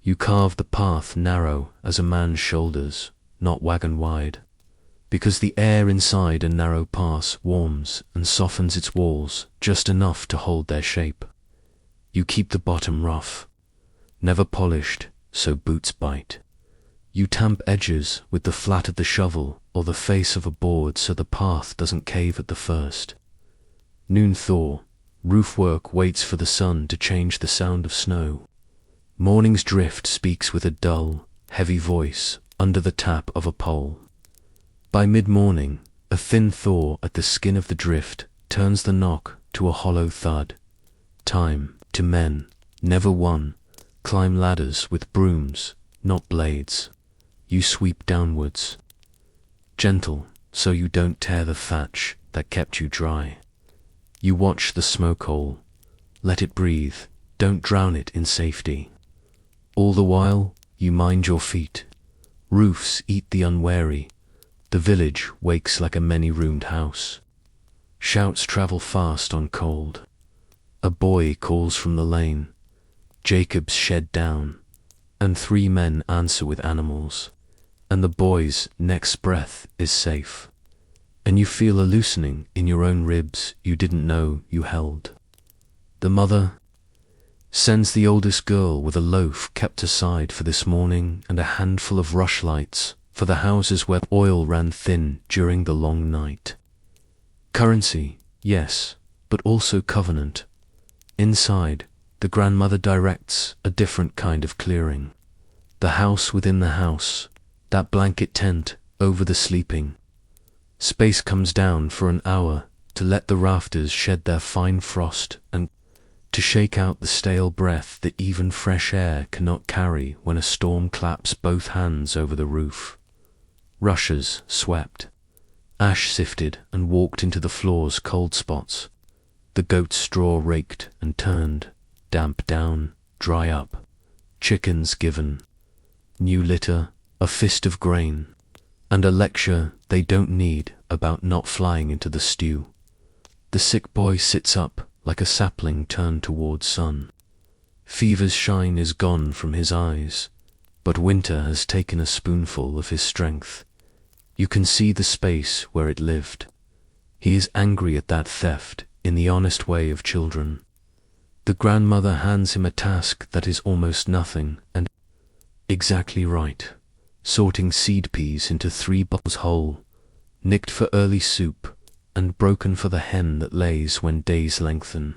You carve the path narrow as a man's shoulders, not wagon wide, because the air inside a narrow pass warms and softens its walls just enough to hold their shape. You keep the bottom rough, never polished, so boots bite. You tamp edges with the flat of the shovel or the face of a board so the path doesn't cave at the first. Noon thaw, roof work waits for the sun to change the sound of snow. Morning's drift speaks with a dull, heavy voice under the tap of a pole. By mid-morning, a thin thaw at the skin of the drift turns the knock to a hollow thud. Time, to men, never one, climb ladders with brooms, not blades. You sweep downwards. Gentle, so you don't tear the thatch that kept you dry. You watch the smoke hole. Let it breathe, don't drown it in safety. All the while, you mind your feet. Roofs eat the unwary. The village wakes like a many-roomed house. Shouts travel fast on cold. A boy calls from the lane. Jacob's shed down, and 3 men answer with animals, and the boy's next breath is safe, and you feel a loosening in your own ribs you didn't know you held. The mother sends the oldest girl with a loaf kept aside for this morning and a handful of rushlights for the houses where oil ran thin during the long night. Currency, yes, but also covenant. Inside, the grandmother directs a different kind of clearing. The house within the house, that blanket tent over the sleeping. Space comes down for an hour to let the rafters shed their fine frost and to shake out the stale breath that even fresh air cannot carry when a storm claps both hands over the roof. Rushes swept, ash sifted and walked into the floor's cold spots. The goat's straw raked and turned, damp down, dry up. Chickens given, new litter, a fist of grain, and a lecture they don't need about not flying into the stew. The sick boy sits up, like a sapling turned towards sun. Fever's shine is gone from his eyes, but winter has taken a spoonful of his strength. You can see the space where it lived. He is angry at that theft in the honest way of children. The grandmother hands him a task that is almost nothing, and exactly right. Sorting seed peas into 3 bowls whole, nicked for early soup, and broken for the hen that lays when days lengthen.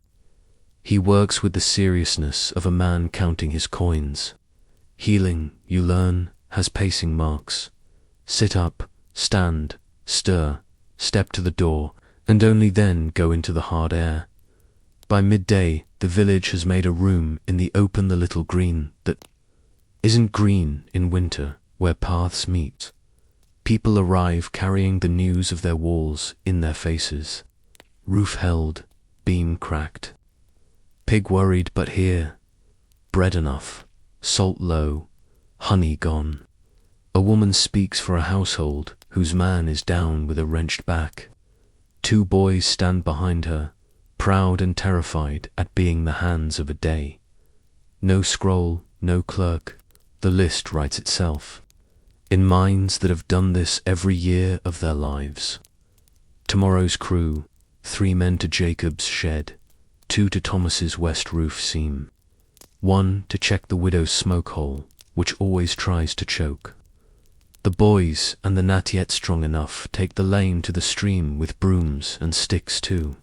He works with the seriousness of a man counting his coins. Healing, you learn, has pacing marks. Sit up, stand, stir, step to the door, and only then go into the hard air. By midday, the village has made a room in the open, the little green that isn't green in winter, where paths meet. People arrive carrying the news of their walls in their faces. Roof held, beam cracked. Pig worried, but here. Bread enough, salt low, honey gone. A woman speaks for a household whose man is down with a wrenched back. 2 boys stand behind her, proud and terrified at being the hands of a day. No scroll, no clerk, the list writes itself, in minds that have done this every year of their lives. Tomorrow's crew, 3 men to Jacob's shed, 2 to Thomas's west roof seam, 1 to check the widow's smoke hole, which always tries to choke. The boys and the not yet strong enough take the lane to the stream with brooms and sticks too.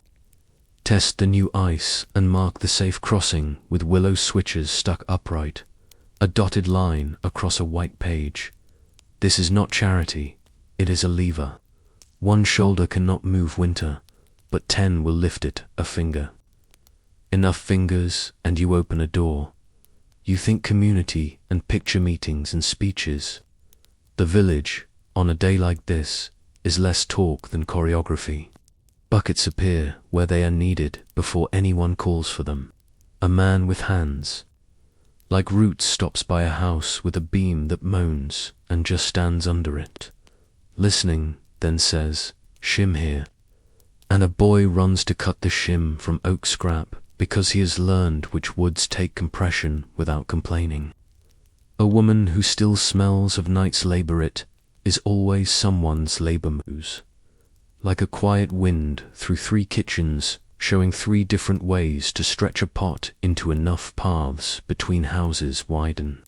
Test the new ice and mark the safe crossing with willow switches stuck upright, a dotted line across a white page. This is not charity, it is a lever. 1 shoulder cannot move winter, but 10 will lift it a finger. Enough fingers and you open a door. You think community and picture meetings and speeches. The village, on a day like this, is less talk than choreography. Buckets appear where they are needed before anyone calls for them. A man with hands. Like roots stops by a house with a beam that moans and just stands under it. Listening, then says, "Shim here." And a boy runs to cut the shim from oak scrap because he has learned which woods take compression without complaining. A woman who still smells of night's labor, it is always someone's labor muse. Like a quiet wind through 3 kitchens, showing 3 different ways to stretch a pot into enough paths between houses widen.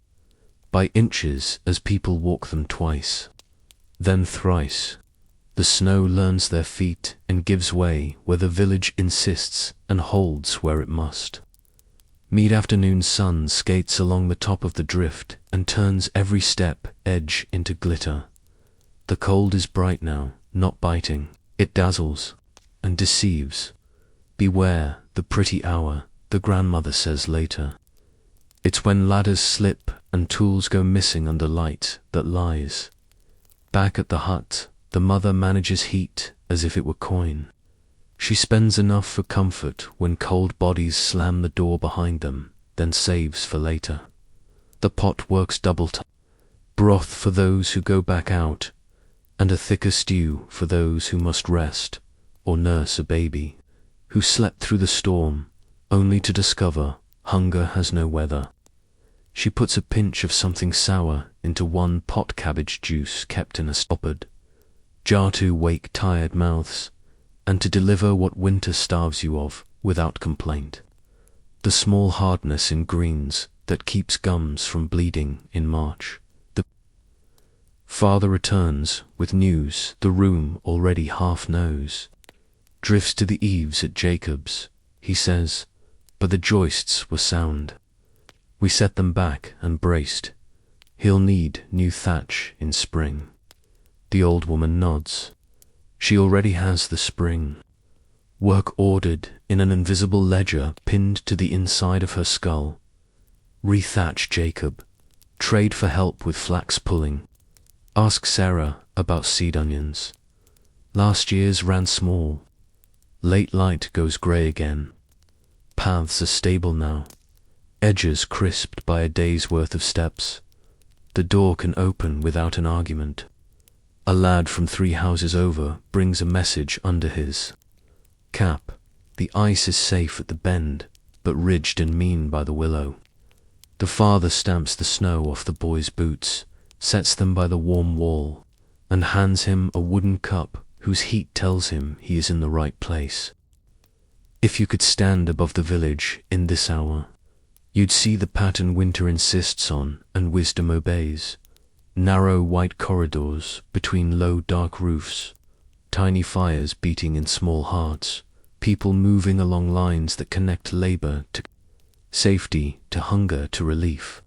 By inches as people walk them twice, then thrice. The snow learns their feet and gives way where the village insists and holds where it must. Mid-afternoon sun skates along the top of the drift and turns every step edge into glitter. The cold is bright now, not biting. It dazzles and deceives. Beware the pretty hour, the grandmother says later. It's when ladders slip and tools go missing under light that lies. Back at the hut, the mother manages heat as if it were coin. She spends enough for comfort when cold bodies slam the door behind them, then saves for later. The pot works double time. Broth for those who go back out, and a thicker stew for those who must rest or nurse a baby, who slept through the storm only to discover hunger has no weather. She puts a pinch of something sour into 1 pot cabbage juice kept in a stoppered jar to wake tired mouths, and to deliver what winter starves you of without complaint. The small hardness in greens that keeps gums from bleeding in March. The father returns with news the room already half knows. Drifts to the eaves at Jacob's, he says, but the joists were sound. We set them back and braced. He'll need new thatch in spring. The old woman nods. She already has the spring. Work ordered in an invisible ledger pinned to the inside of her skull. Rethatch Jacob. Trade for help with flax pulling. Ask Sarah about seed onions. Last year's ran small. Late light goes grey again. Paths are stable now. Edges crisped by a day's worth of steps. The door can open without an argument. A lad from 3 houses over brings a message under his cap. The ice is safe at the bend, but ridged and mean by the willow. The father stamps the snow off the boy's boots, sets them by the warm wall, and hands him a wooden cup whose heat tells him he is in the right place. If you could stand above the village in this hour, you'd see the pattern winter insists on and wisdom obeys. Narrow white corridors between low dark roofs, tiny fires beating in small hearts, people moving along lines that connect labor to safety, to hunger, to relief.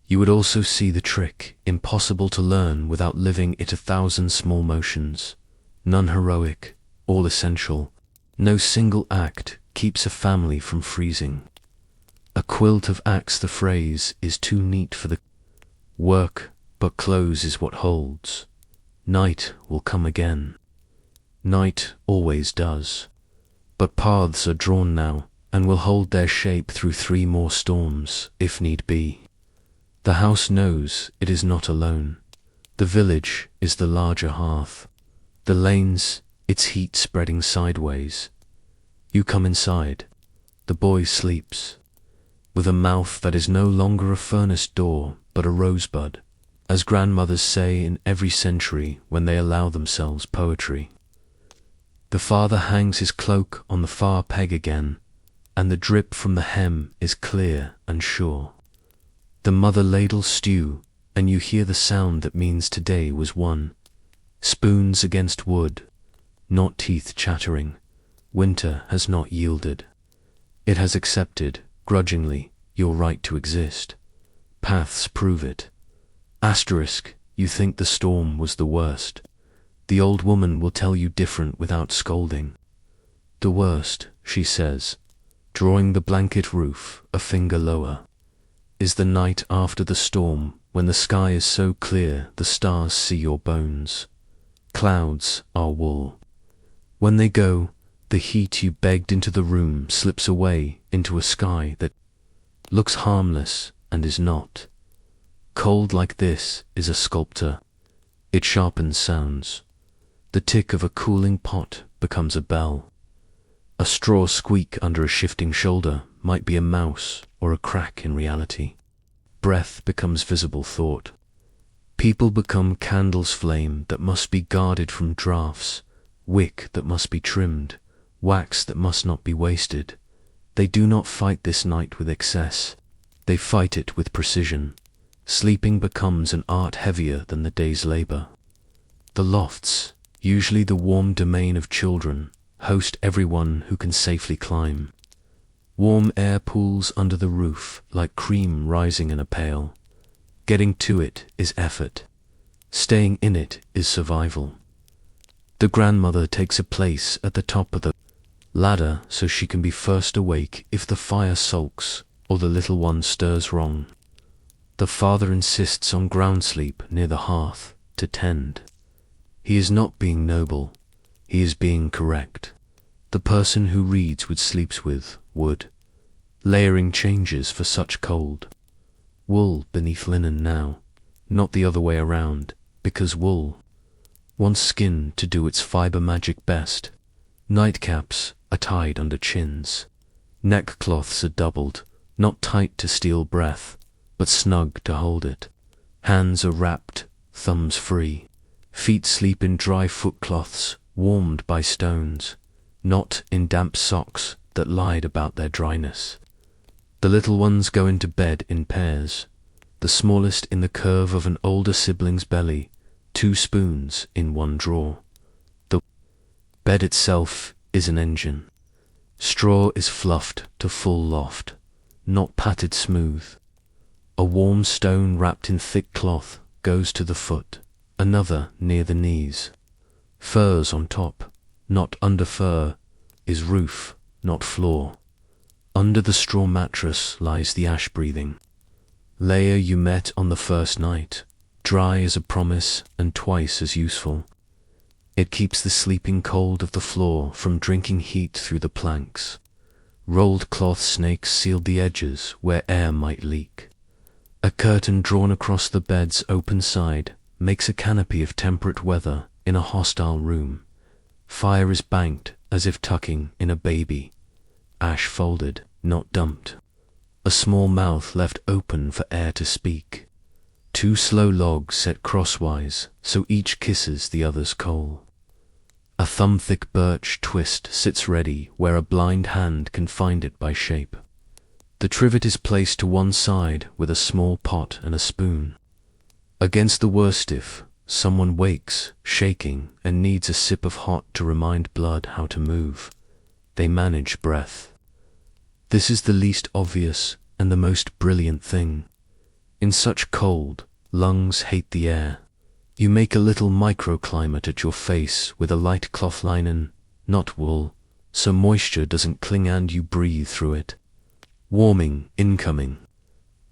You would also see the trick, impossible to learn without living it, 1,000 small motions, none heroic, all essential. No single act keeps a family from freezing. A quilt of acts, the phrase, is too neat for the work, but close is what holds. Night will come again. Night always does. But paths are drawn now, and will hold their shape through 3 more storms, if need be. The house knows it is not alone. The village is the larger hearth. The lanes, its heat spreading sideways. You come inside. The boy sleeps, with a mouth that is no longer a furnace door, but a rosebud, as grandmothers say in every century when they allow themselves poetry. The father hangs his cloak on the far peg again, and the drip from the hem is clear and sure. The mother ladles stew, and you hear the sound that means today was won. Spoons against wood, not teeth chattering. Winter has not yielded. It has accepted, grudgingly, your right to exist. Paths prove it. Asterisk, you think the storm was the worst. The old woman will tell you different without scolding. The worst, she says, drawing the blanket roof a finger lower, is the night after the storm, when the sky is so clear the stars see your bones. Clouds are wool. When they go, the heat you begged into the room slips away into a sky that looks harmless and is not. Cold like this is a sculptor. It sharpens sounds. The tick of a cooling pot becomes a bell. A straw squeak under a shifting shoulder might be a mouse or a crack in reality. Breath becomes visible thought. People become candles' flame that must be guarded from draughts, wick that must be trimmed, wax that must not be wasted. They do not fight this night with excess. They fight it with precision. Sleeping becomes an art heavier than the day's labor. The lofts, usually the warm domain of children, host everyone who can safely climb. Warm air pools under the roof like cream rising in a pail. Getting to it is effort. Staying in it is survival. The grandmother takes a place at the top of the ladder so she can be first awake if the fire sulks or the little one stirs wrong. The father insists on ground sleep near the hearth to tend. He is not being noble, he is being correct. The person who reads with sleeps with would. Layering changes for such cold. Wool beneath linen now, not the other way around, because wool wants skin to do its fiber magic best. Nightcaps are tied under chins. Neckcloths are doubled, not tight to steal breath, but snug to hold it. Hands are wrapped, thumbs free. Feet sleep in dry footcloths, warmed by stones, not in damp socks that lied about their dryness. The little ones go into bed in pairs, the smallest in the curve of an older sibling's belly, 2 spoons in one drawer. The bed itself is an engine. Straw is fluffed to full loft, not patted smooth. A warm stone wrapped in thick cloth goes to the foot, another near the knees. Furs on top, not under fur, is roof, not floor. Under the straw mattress lies the ash-breathing layer you met on the first night, dry as a promise and twice as useful. It keeps the sleeping cold of the floor from drinking heat through the planks. Rolled cloth snakes sealed the edges where air might leak. A curtain drawn across the bed's open side makes a canopy of temperate weather in a hostile room. Fire is banked as if tucking in a baby. Ash folded, not dumped. A small mouth left open for air to speak. Two slow logs set crosswise, so each kisses the other's coal. A thumb-thick birch twist sits ready where a blind hand can find it by shape. The trivet is placed to one side with a small pot and a spoon. Against the worstif, someone wakes, shaking, and needs a sip of hot to remind blood how to move. They manage breath. This is the least obvious and the most brilliant thing. In such cold, lungs hate the air. You make a little microclimate at your face with a light cloth linen, not wool, so moisture doesn't cling and you breathe through it. Warming, incoming.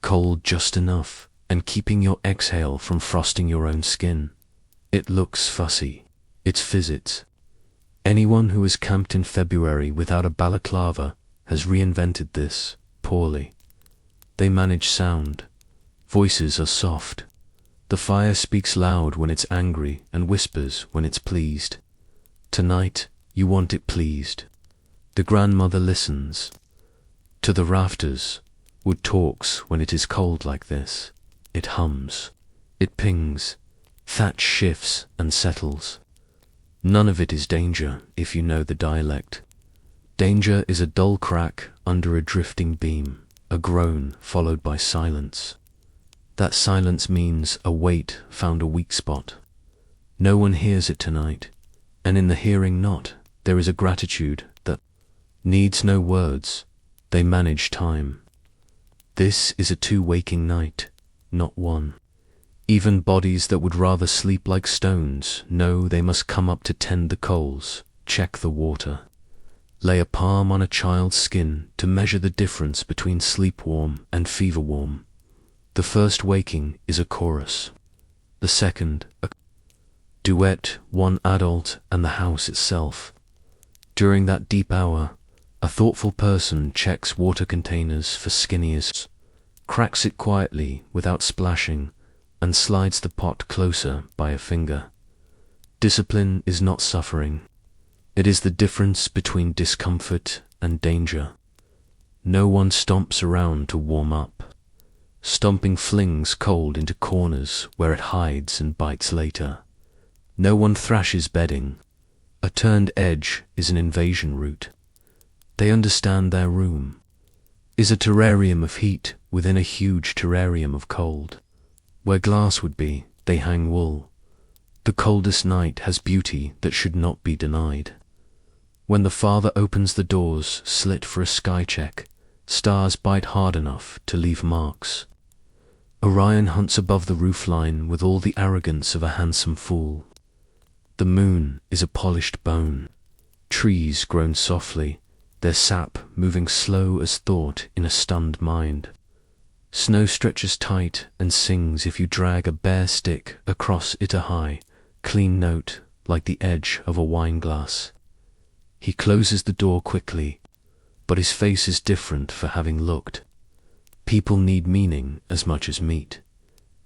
Cold just enough, and keeping your exhale from frosting your own skin. It looks fussy. It's physics. Anyone who has camped in February without a balaclava has reinvented this, poorly. They manage sound. Voices are soft. The fire speaks loud when it's angry and whispers when it's pleased. Tonight, you want it pleased. The grandmother listens. To the rafters, wood talks when it is cold like this. It hums. It pings. Thatch shifts and settles. None of it is danger if you know the dialect. Danger is a dull crack under a drifting beam, a groan followed by silence. That silence means a weight found a weak spot. No one hears it tonight, and in the hearing not, there is a gratitude that needs no words. They manage time. This is a two-waking night, not one. Even bodies that would rather sleep like stones know they must come up to tend the coals, check the water. Lay a palm on a child's skin to measure the difference between sleep-warm and fever-warm. The first waking is a chorus. The second, a duet, one adult and the house itself. During that deep hour, a thoughtful person checks water containers for skinniest, cracks it quietly without splashing, and slides the pot closer by a finger. Discipline is not suffering. It is the difference between discomfort and danger. No one stomps around to warm up. Stomping flings cold into corners where it hides and bites later. No one thrashes bedding. A turned edge is an invasion route. They understand their room. Is a terrarium of heat within a huge terrarium of cold. Where glass would be, they hang wool. The coldest night has beauty that should not be denied. When the father opens the doors slit for a sky check, stars bite hard enough to leave marks. Orion hunts above the roofline with all the arrogance of a handsome fool. The moon is a polished bone. Trees groan softly, their sap moving slow as thought in a stunned mind. Snow stretches tight and sings if you drag a bare stick across it, a high, clean note like the edge of a wineglass. He closes the door quickly, but his face is different for having looked. People need meaning as much as meat.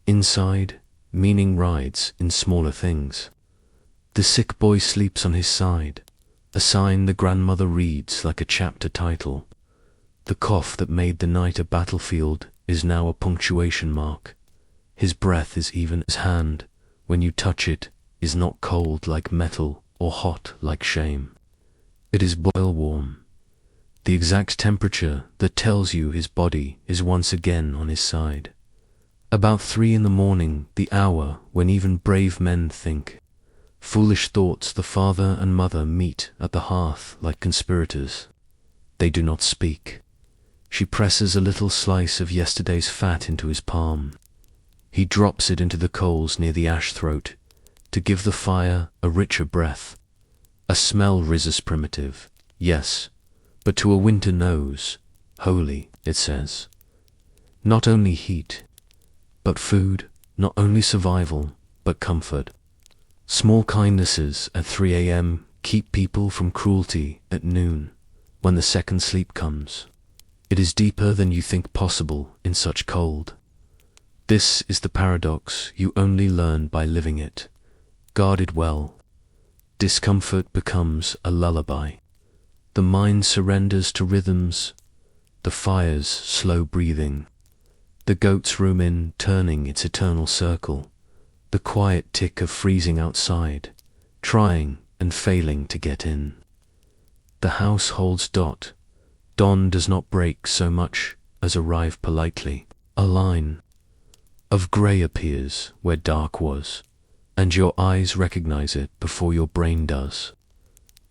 Inside, meaning rides in smaller things. The sick boy sleeps on his side, a sign the grandmother reads like a chapter title. The cough that made the night a battlefield is now a punctuation mark. His breath is even. His hand, when you touch it, is not cold like metal or hot like shame. It is boil warm. The exact temperature that tells you his body is once again on his side. About 3 a.m, the hour when even brave men think. Foolish thoughts, the father and mother meet at the hearth like conspirators. They do not speak. She presses a little slice of yesterday's fat into his palm. He drops it into the coals near the ash throat to give the fire a richer breath. A smell rises primitive, yes, but to a winter nose, holy, it says. Not only heat, but food, not only survival, but comfort. Small kindnesses at 3 a.m. keep people from cruelty at noon, when the second sleep comes. It is deeper than you think possible in such cold. This is the paradox you only learn by living it. Guard it well. Discomfort becomes a lullaby. The mind surrenders to rhythms, the fire's slow breathing, the goat's rumin turning its eternal circle, the quiet tick of freezing outside, trying and failing to get in. The house holds dot. Dawn does not break so much as arrive politely. A line of grey appears where dark was, and your eyes recognize it before your brain does.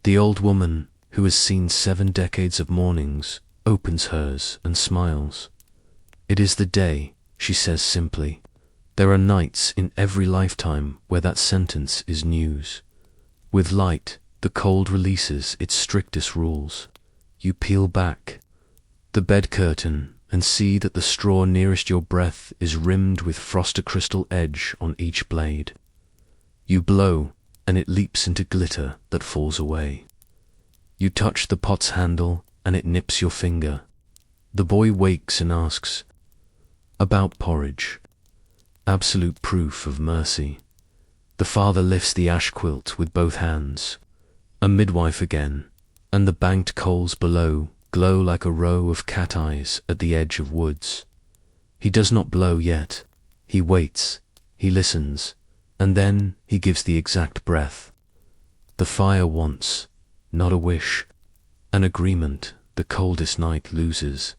The old woman, who has seen 7 decades of mornings, opens hers and smiles. It is the day, she says simply. There are nights in every lifetime where that sentence is news. With light, the cold releases its strictest rules. You peel back the bed curtain and see that the straw nearest your breath is rimmed with frosted crystal edge on each blade. You blow, and it leaps into glitter that falls away. You touch the pot's handle, and it nips your finger. The boy wakes and asks about porridge. Absolute proof of mercy. The father lifts the ash quilt with both hands. A midwife again, and the banked coals below glow like a row of cat eyes at the edge of woods. He does not blow yet. He waits, he listens, and then he gives the exact breath. The fire wants, not a wish, an agreement the coldest night loses.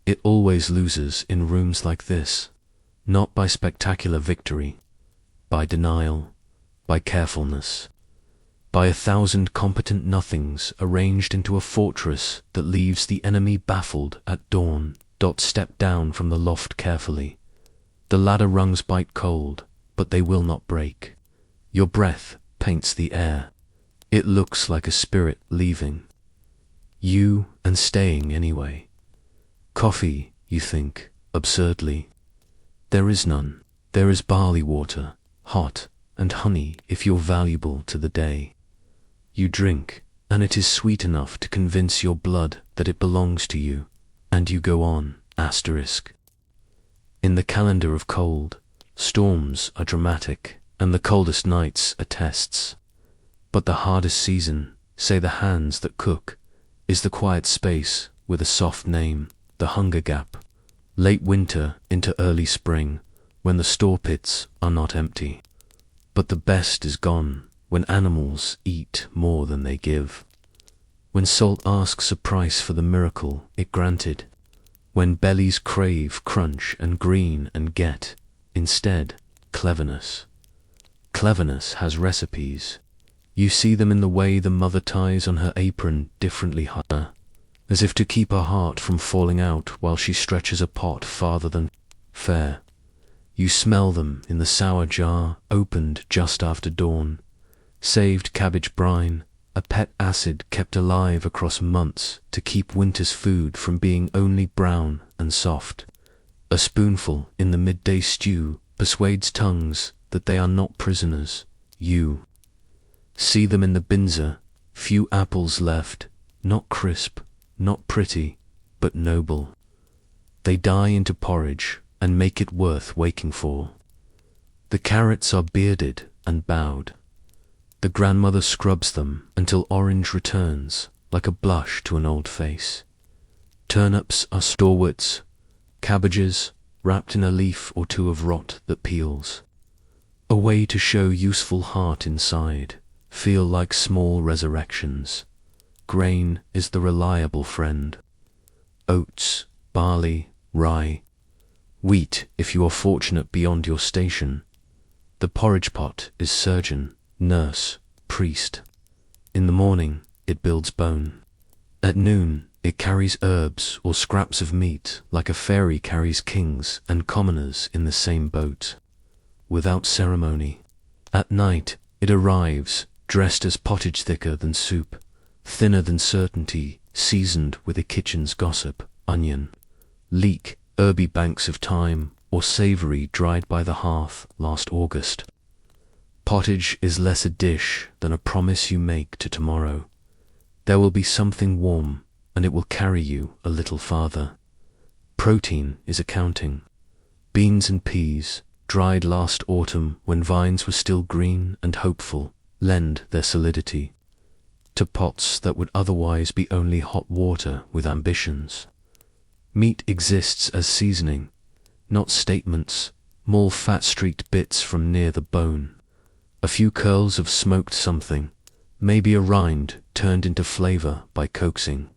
It always loses in rooms like this, not by spectacular victory, by denial, by carefulness, by 1,000 competent nothings arranged into a fortress that leaves the enemy baffled at dawn. Step down from the loft carefully. The ladder rungs bite cold, but they will not break. Your breath paints the air. It looks like a spirit leaving you and staying anyway. Coffee, you think, absurdly. There is none. There is barley water, hot, and honey if you're valuable to the day. You drink, and it is sweet enough to convince your blood that it belongs to you, and you go on, asterisk. In the calendar of cold, storms are dramatic, and the coldest nights are tests. But the hardest season, say the hands that cook, is the quiet space with a soft name, the hunger gap. Late winter into early spring, when the store pits are not empty. But the best is gone when animals eat more than they give. When salt asks a price for the miracle it granted. When bellies crave crunch and green and get, instead, cleverness. Cleverness has recipes. You see them in the way the mother ties on her apron differently harder, as if to keep her heart from falling out while she stretches a pot farther than fair. You smell them in the sour jar opened just after dawn. Saved cabbage brine, a pet acid kept alive across months to keep winter's food from being only brown and soft. A spoonful in the midday stew persuades tongues that they are not prisoners. You see them in the binzer, few apples left, not crisp, not pretty, but noble. They die into porridge and make it worth waking for. The carrots are bearded and bowed. The grandmother scrubs them until orange returns like a blush to an old face. Turnips are stalwarts, cabbages wrapped in a leaf or two of rot that peels. A way to show useful heart inside, feel like small resurrections. Grain is the reliable friend. Oats, barley, rye, wheat if you are fortunate beyond your station. The porridge pot is surgeon, nurse, priest. In the morning, it builds bone. At noon, it carries herbs or scraps of meat like a fairy carries kings and commoners in the same boat. Without ceremony. At night, it arrives, dressed as pottage thicker than soup, thinner than certainty, seasoned with a kitchen's gossip, onion, leek, herby banks of thyme, or savoury dried by the hearth last August. Pottage is less a dish than a promise you make to tomorrow. There will be something warm, and it will carry you a little farther. Protein is accounting. Beans and peas, dried last autumn when vines were still green and hopeful, lend their solidity. to pots that would otherwise be only hot water with ambitions. Meat exists as seasoning, not statements, more fat-streaked bits from near the bone. A few curls of smoked something, maybe a rind turned into flavor by coaxing.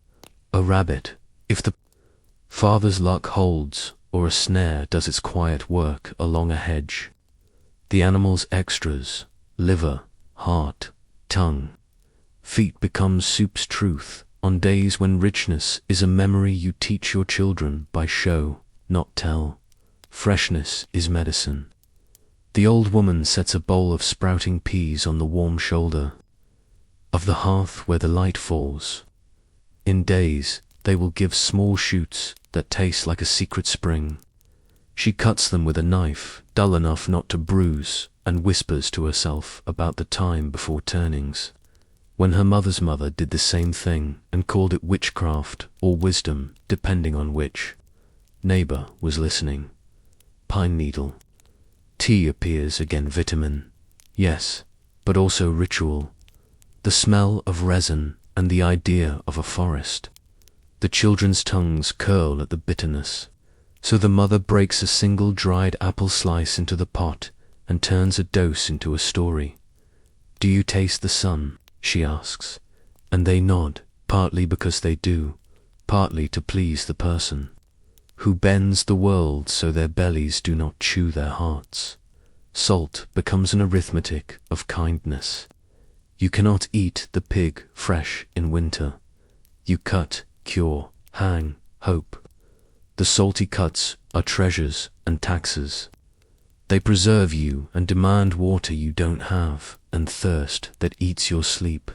A rabbit, if the father's luck holds, or a snare does its quiet work along a hedge. The animal's extras, liver, heart, tongue. Feet becomes soup's truth on days when richness is a memory you teach your children by show, not tell. Freshness is medicine. The old woman sets a bowl of sprouting peas on the warm shoulder of the hearth where the light falls. In days, they will give small shoots that taste like a secret spring. She cuts them with a knife, dull enough not to bruise, and whispers to herself about the time before turnings, when her mother's mother did the same thing and called it witchcraft or wisdom, depending on which. Neighbor was listening. Pine needle. Tea appears again, vitamin. Yes, but also ritual. The smell of resin and the idea of a forest. The children's tongues curl at the bitterness. So the mother breaks a single dried apple slice into the pot and turns a dose into a story. Do you taste the sun? She asks. And they nod, partly because they do, partly to please the person who bends the world so their bellies do not chew their hearts. Salt becomes an arithmetic of kindness. You cannot eat the pig fresh in winter. You cut, cure, hang, hope. The salty cuts are treasures and taxes. They preserve you and demand water you don't have, and thirst that eats your sleep.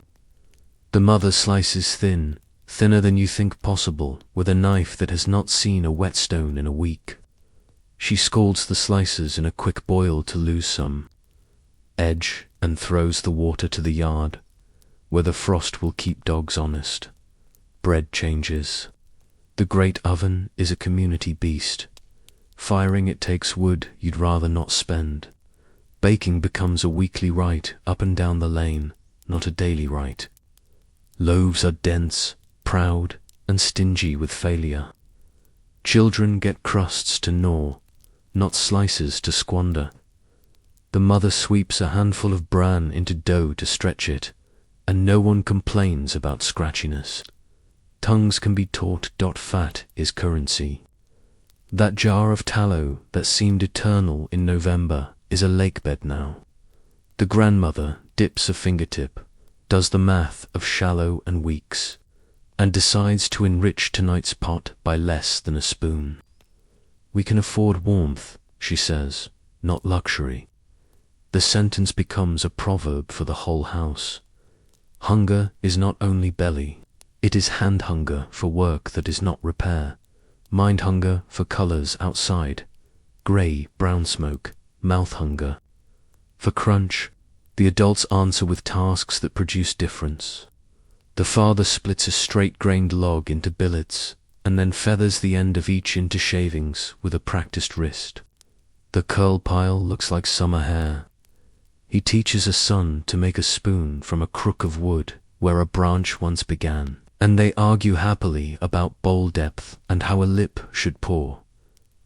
The mother slices thin, thinner than you think possible, with a knife that has not seen a whetstone in a week. She scalds the slices in a quick boil to lose some edge and throws the water to the yard, where the frost will keep dogs honest. Bread changes. The great oven is a community beast. Firing it takes wood you'd rather not spend. Baking becomes a weekly rite up and down the lane, not a daily rite. Loaves are dense, proud, and stingy with failure. Children get crusts to gnaw, not slices to squander. The mother sweeps a handful of bran into dough to stretch it, and no one complains about scratchiness. Tongues can be taught. Fat is currency. That jar of tallow that seemed eternal in November is a lakebed now. The grandmother dips a fingertip, does the math of shallow and weeks, and decides to enrich tonight's pot by less than a spoon. We can afford warmth, she says, not luxury. The sentence becomes a proverb for the whole house. Hunger is not only belly, it is hand hunger for work that is not repair, mind hunger for colors outside, grey, brown smoke, mouth hunger. For crunch, the adults answer with tasks that produce difference. The father splits a straight-grained log into billets, and then feathers the end of each into shavings with a practiced wrist. The curl pile looks like summer hair. He teaches a son to make a spoon from a crook of wood where a branch once began, and they argue happily about bowl depth and how a lip should pour.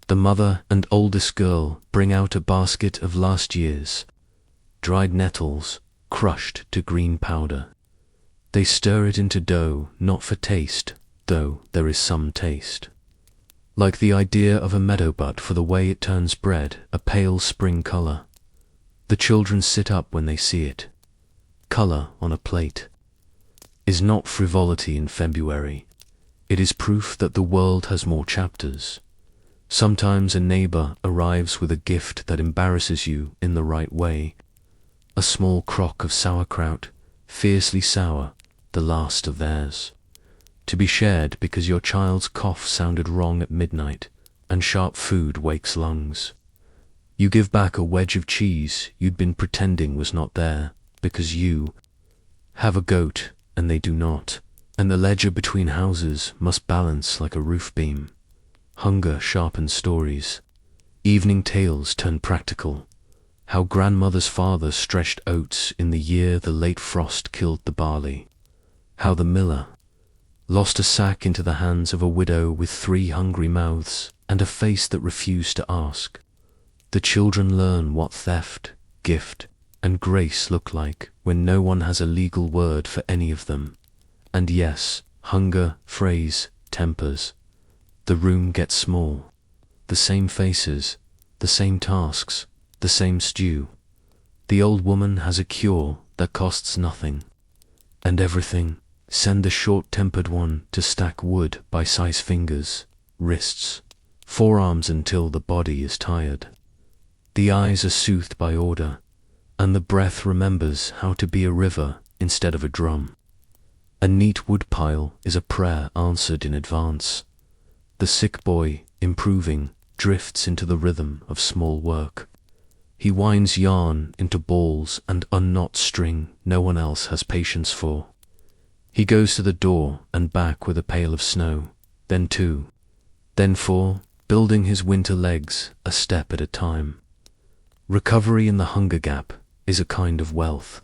The mother and oldest girl bring out a basket of last year's dried nettles, crushed to green powder. They stir it into dough, not for taste, though there is some taste. Like the idea of a meadow butt for the way it turns bread a pale spring color. The children sit up when they see it. Color on a plate is not frivolity in February. It is proof that the world has more chapters. Sometimes a neighbor arrives with a gift that embarrasses you in the right way. A small crock of sauerkraut, fiercely sour, the last of theirs. To be shared because your child's cough sounded wrong at midnight, and sharp food wakes lungs. You give back a wedge of cheese you'd been pretending was not there, because you have a goat and they do not, and the ledger between houses must balance like a roof beam. Hunger sharpens stories. Evening tales turn practical. How grandmother's father stretched oats in the year the late frost killed the barley. How the miller lost a sack into the hands of a widow with 3 hungry mouths and a face that refused to ask. The children learn what theft, gift, and grace look like when no one has a legal word for any of them. And yes, hunger, phrase, tempers. The room gets small. The same faces, the same tasks, the same stew. The old woman has a cure that costs nothing. And everything, send the short-tempered one to stack wood by size fingers, wrists, forearms until the body is tired. The eyes are soothed by order, and the breath remembers how to be a river instead of a drum. A neat woodpile is a prayer answered in advance. The sick boy, improving, drifts into the rhythm of small work. He winds yarn into balls and unknots string no one else has patience for. He goes to the door and back with a pail of snow, then 2, then 4, building his winter legs a step at a time. Recovery in the hunger gap is a kind of wealth.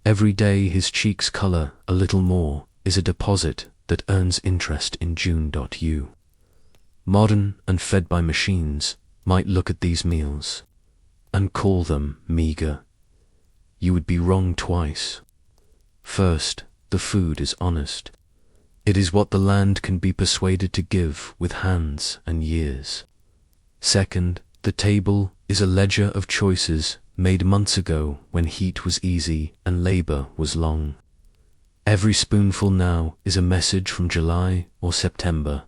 Every day his cheeks color a little more is a deposit that earns interest in June.U. Modern and fed by machines might look at these meals and call them meager. You would be wrong twice. First, the food is honest. It is what the land can be persuaded to give with hands and years. Second, the table is a ledger of choices made months ago when heat was easy and labor was long. Every spoonful now is a message from July or September.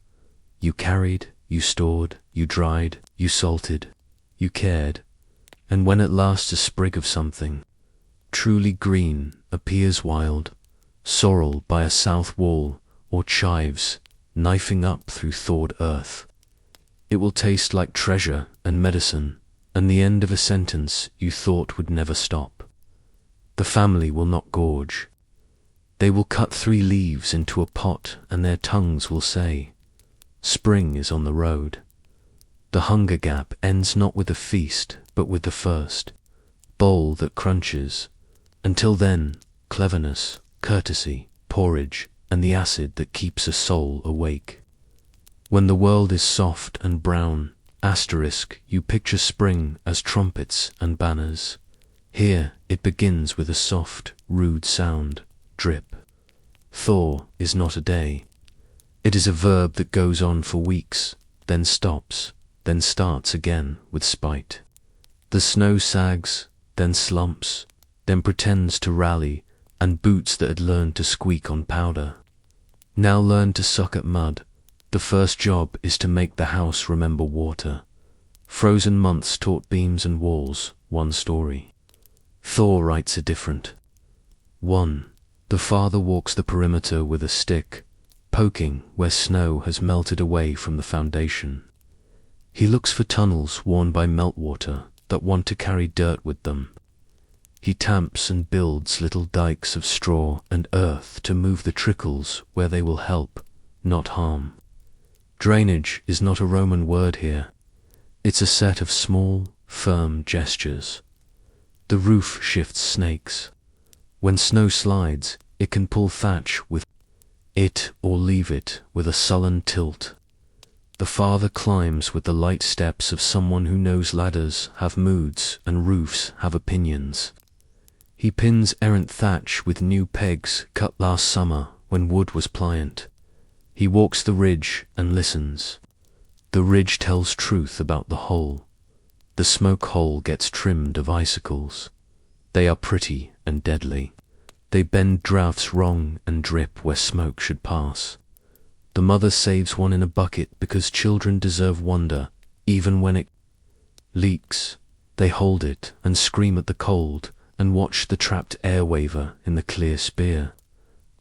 You carried, you stored, you dried, you salted, you cared. And when at last a sprig of something truly green appears wild, sorrel by a south wall or chives knifing up through thawed earth, it will taste like treasure and medicine, and the end of a sentence you thought would never stop. The family will not gorge. They will cut 3 leaves into a pot and their tongues will say, "Spring is on the road." The hunger gap ends not with a feast, but with the first bowl that crunches. Until then, cleverness, courtesy, porridge, and the acid that keeps a soul awake. When the world is soft and brown, you picture spring as trumpets and banners. Here it begins with a soft, rude sound, drip. Thaw is not a day. It is a verb that goes on for weeks, then stops, then starts again with spite. The snow sags, then slumps, then pretends to rally, and boots that had learned to squeak on powder now learn to suck at mud. The first job is to make the house remember water. Frozen months taught beams and walls one story. Thor writes a different 1. The father walks the perimeter with a stick, poking where snow has melted away from the foundation. He looks for tunnels worn by meltwater that want to carry dirt with them. He tamps and builds little dikes of straw and earth to move the trickles where they will help, not harm. Drainage is not a Roman word here. It's a set of small, firm gestures. The roof shifts snakes. When snow slides, it can pull thatch with it or leave it with a sullen tilt. The father climbs with the light steps of someone who knows ladders have moods and roofs have opinions. He pins errant thatch with new pegs cut last summer when wood was pliant. He walks the ridge and listens. The ridge tells truth about the hole. The smoke hole gets trimmed of icicles. They are pretty and deadly. They bend draughts wrong and drip where smoke should pass. The mother saves one in a bucket because children deserve wonder, even when it leaks. They hold it and scream at the cold and watch the trapped air waver in the clear spear.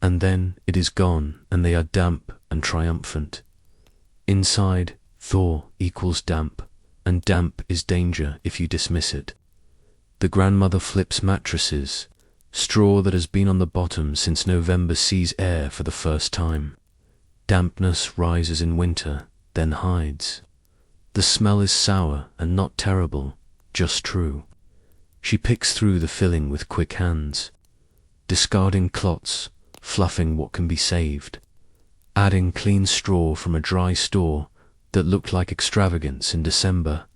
And then it is gone and they are damp and triumphant. Inside, thaw equals damp, and damp is danger if you dismiss it. The grandmother flips mattresses. Straw that has been on the bottom since November sees air for the first time. Dampness rises in winter, then hides. The smell is sour and not terrible, just true. She picks through the filling with quick hands, discarding clots, fluffing what can be saved, adding clean straw from a dry store that looked like extravagance in December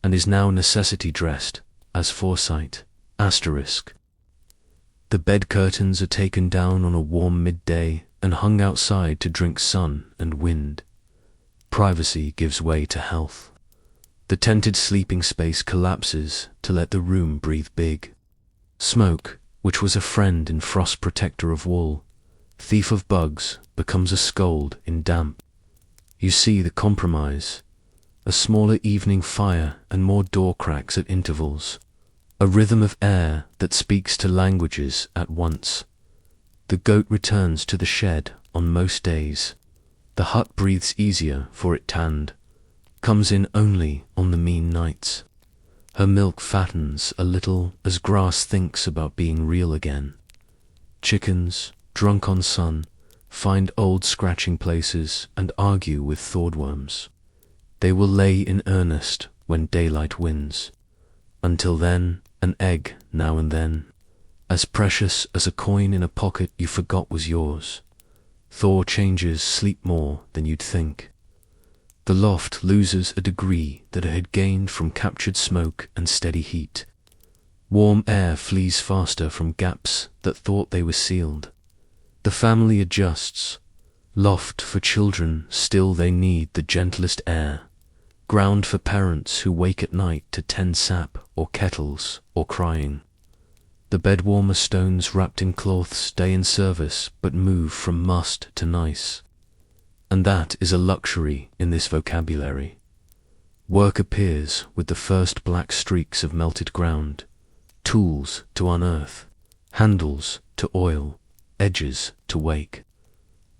and is now necessity dressed as foresight. Asterisk. The bed curtains are taken down on a warm midday and hung outside to drink sun and wind. Privacy gives way to health. The tented sleeping space collapses to let the room breathe big. Smoke, which was a friend in frost protector of wool, thief of bugs, becomes a scold in damp. You see the compromise. A smaller evening fire and more door cracks at intervals. A rhythm of air that speaks to languages at once. The goat returns to the shed on most days. The hut breathes easier for it tanned, comes in only on the mean nights. Her milk fattens a little as grass thinks about being real again. Chickens, drunk on sun, find old scratching places and argue with thawed worms. They will lay in earnest when daylight wins. Until then, an egg now and then, as precious as a coin in a pocket you forgot was yours. Thaw changes sleep more than you'd think. The loft loses a degree that it had gained from captured smoke and steady heat. Warm air flees faster from gaps that thought they were sealed. The family adjusts. Loft for children, still they need the gentlest air. Ground for parents who wake at night to tend sap or kettles or crying. The bed warmer stones wrapped in cloths stay in service but move from must to nice. And that is a luxury in this vocabulary. Work appears with the first black streaks of melted ground, tools to unearth, handles to oil, edges to wake.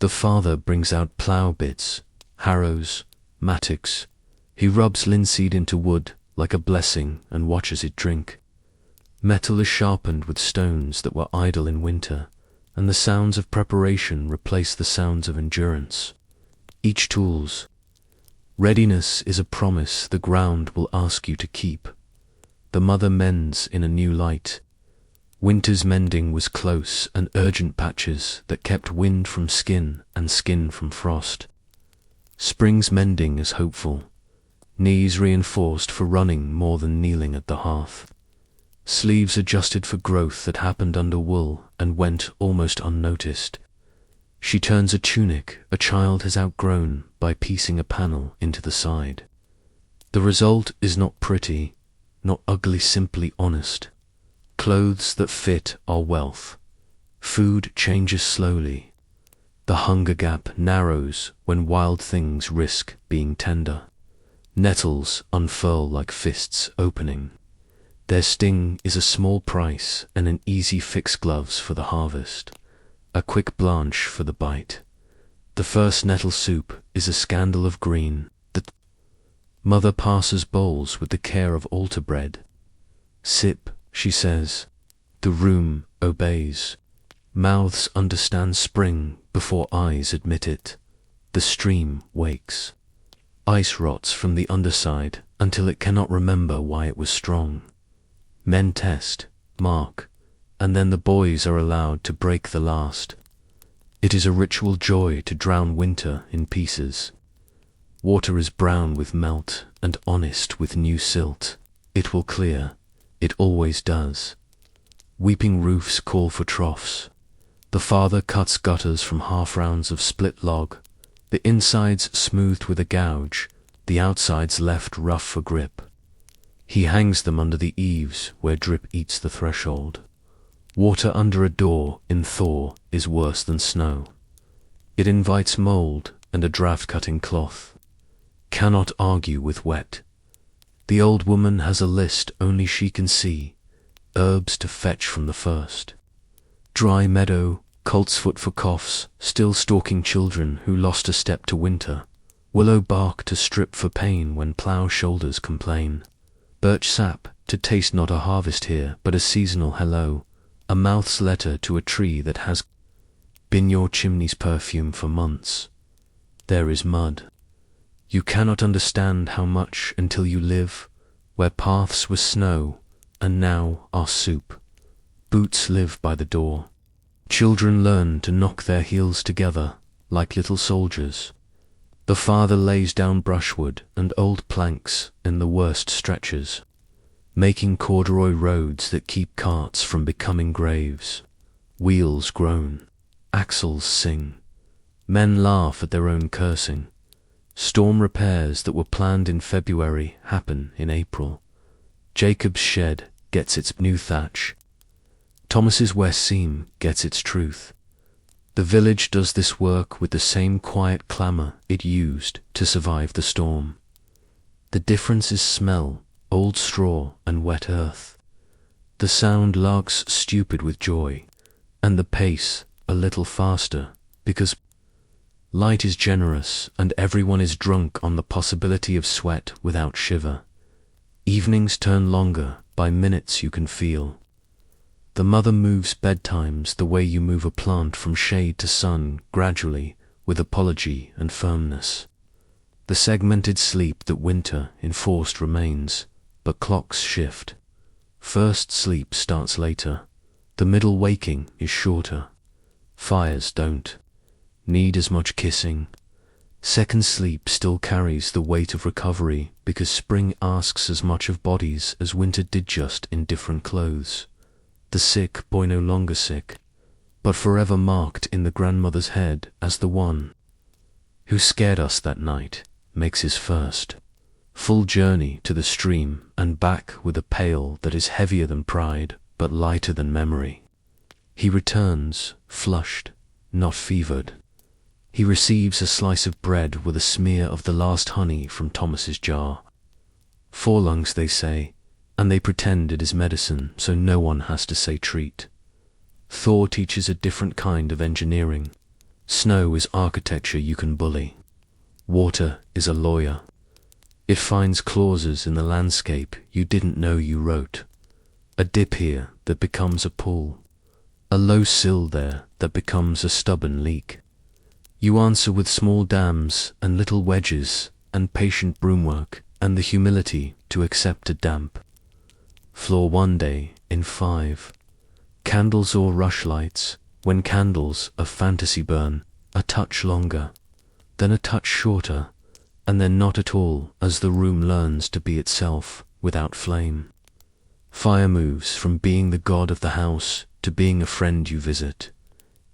The father brings out plough bits, harrows, mattocks. He rubs linseed into wood like a blessing and watches it drink. Metal is sharpened with stones that were idle in winter, and the sounds of preparation replace the sounds of endurance. Each tool's readiness is a promise the ground will ask you to keep. The mother mends in a new light. Winter's mending was close and urgent patches that kept wind from skin and skin from frost. Spring's mending is hopeful. Knees reinforced for running more than kneeling at the hearth. Sleeves adjusted for growth that happened under wool and went almost unnoticed. She turns a tunic a child has outgrown by piecing a panel into the side. The result is not pretty, not ugly, simply honest. Clothes that fit are wealth. Food changes slowly. The hunger gap narrows when wild things risk being tender. Nettles unfurl like fists opening. Their sting is a small price and an easy fix, gloves for the harvest, a quick blanch for the bite. The first nettle soup is a scandal of green. The mother passes bowls with the care of altar bread. Sip, she says. The room obeys. Mouths understand spring before eyes admit it. The stream wakes. Ice rots from the underside until it cannot remember why it was strong. Men test, mark, and then the boys are allowed to break the last. It is a ritual joy to drown winter in pieces. Water is brown with melt and honest with new silt. It will clear. It always does. Weeping roofs call for troughs. The father cuts gutters from half rounds of split log, the insides smoothed with a gouge, the outsides left rough for grip. He hangs them under the eaves where drip eats the threshold. Water under a door in thaw is worse than snow. It invites mold and a draft-cutting cloth. Cannot argue with wet. The old woman has a list only she can see, herbs to fetch from the first. Dry meadow, coltsfoot for coughs, still stalking children who lost a step to winter. Willow bark to strip for pain when plough shoulders complain. Birch sap to taste not a harvest here but a seasonal hello, a mouth's letter to a tree that has been your chimney's perfume for months. There is mud. You cannot understand how much until you live where paths were snow and now are soup. Boots live by the door. Children learn to knock their heels together like little soldiers. The father lays down brushwood and old planks in the worst stretches, making corduroy roads that keep carts from becoming graves. Wheels groan, axles sing, men laugh at their own cursing. Storm repairs that were planned in February happen in April. Jacob's shed gets its new thatch. Thomas's west seam gets its truth. The village does this work with the same quiet clamour it used to survive the storm. The difference is smell, old straw and wet earth. The sound larks stupid with joy, and the pace a little faster, because light is generous and everyone is drunk on the possibility of sweat without shiver. Evenings turn longer by minutes you can feel. The mother moves bedtimes the way you move a plant from shade to sun, gradually, with apology and firmness. The segmented sleep that winter enforced remains, but clocks shift. First sleep starts later. The middle waking is shorter. Fires don't need as much kissing. Second sleep still carries the weight of recovery because spring asks as much of bodies as winter did, just in different clothes. The sick boy no longer sick, but forever marked in the grandmother's head as the one who scared us that night, makes his first full journey to the stream and back with a pail that is heavier than pride but lighter than memory. He returns, flushed, not fevered. He receives a slice of bread with a smear of the last honey from Thomas's jar. Forelungs, they say, and they pretend it is medicine, so no one has to say treat. Thor teaches a different kind of engineering. Snow is architecture you can bully. Water is a lawyer. It finds clauses in the landscape you didn't know you wrote. A dip here that becomes a pool. A low sill there that becomes a stubborn leak. You answer with small dams and little wedges and patient broomwork and the humility to accept a damp floor one day in 5. Candles or rushlights, when candles of fantasy burn, a touch longer, then a touch shorter, and then not at all as the room learns to be itself without flame. Fire moves from being the god of the house to being a friend you visit.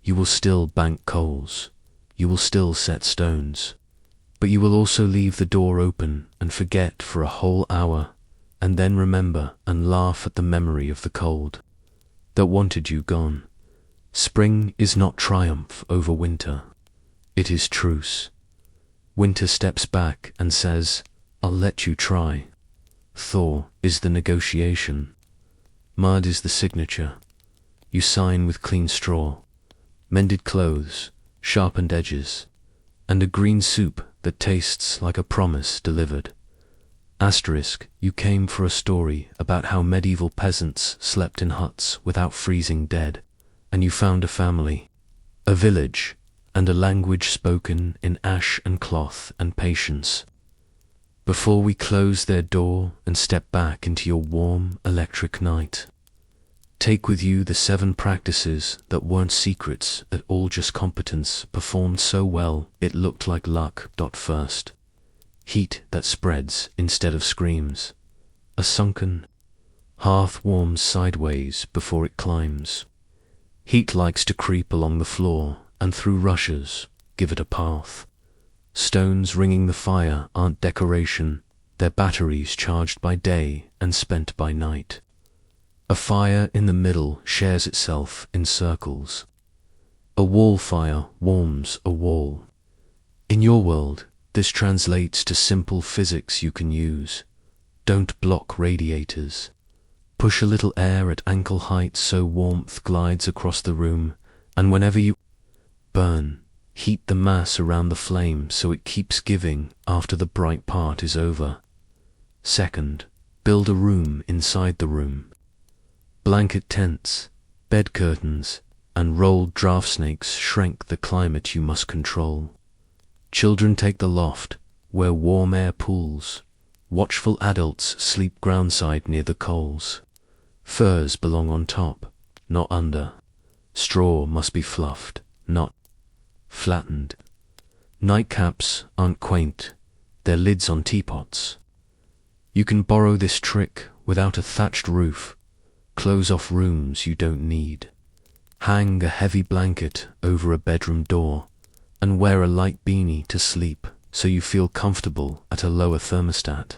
You will still bank coals, you will still set stones, but you will also leave the door open and forget for a whole hour, and then remember and laugh at the memory of the cold that wanted you gone. Spring is not triumph over winter, it is truce. Winter steps back and says, I'll let you try. Thaw is the negotiation. Mud is the signature. You sign with clean straw, mended clothes, sharpened edges, and a green soup that tastes like a promise delivered. Asterisk, you came for a story about how medieval peasants slept in huts without freezing dead, and you found a family, a village, and a language spoken in ash and cloth and patience. Before we close their door and step back into your warm, electric night, take with you the 7 practices that weren't secrets at all, just competence, performed so well it looked like luck. First, heat that spreads instead of screams. A sunken hearth warms sideways before it climbs. Heat likes to creep along the floor and through rushes, give it a path. Stones ringing the fire aren't decoration, they're batteries charged by day and spent by night. A fire in the middle shares itself in circles. A wall fire warms a wall. In your world, this translates to simple physics you can use. Don't block radiators. Push a little air at ankle height so warmth glides across the room, and whenever you burn, heat the mass around the flame so it keeps giving after the bright part is over. Second, build a room inside the room. Blanket tents, bed curtains, and rolled draft snakes shrank the climate you must control. Children take the loft, where warm air pools. Watchful adults sleep groundside near the coals. Furs belong on top, not under. Straw must be fluffed, not flattened. Nightcaps aren't quaint, they're lids on teapots. You can borrow this trick without a thatched roof. Close off rooms you don't need. Hang a heavy blanket over a bedroom door and wear a light beanie to sleep so you feel comfortable at a lower thermostat.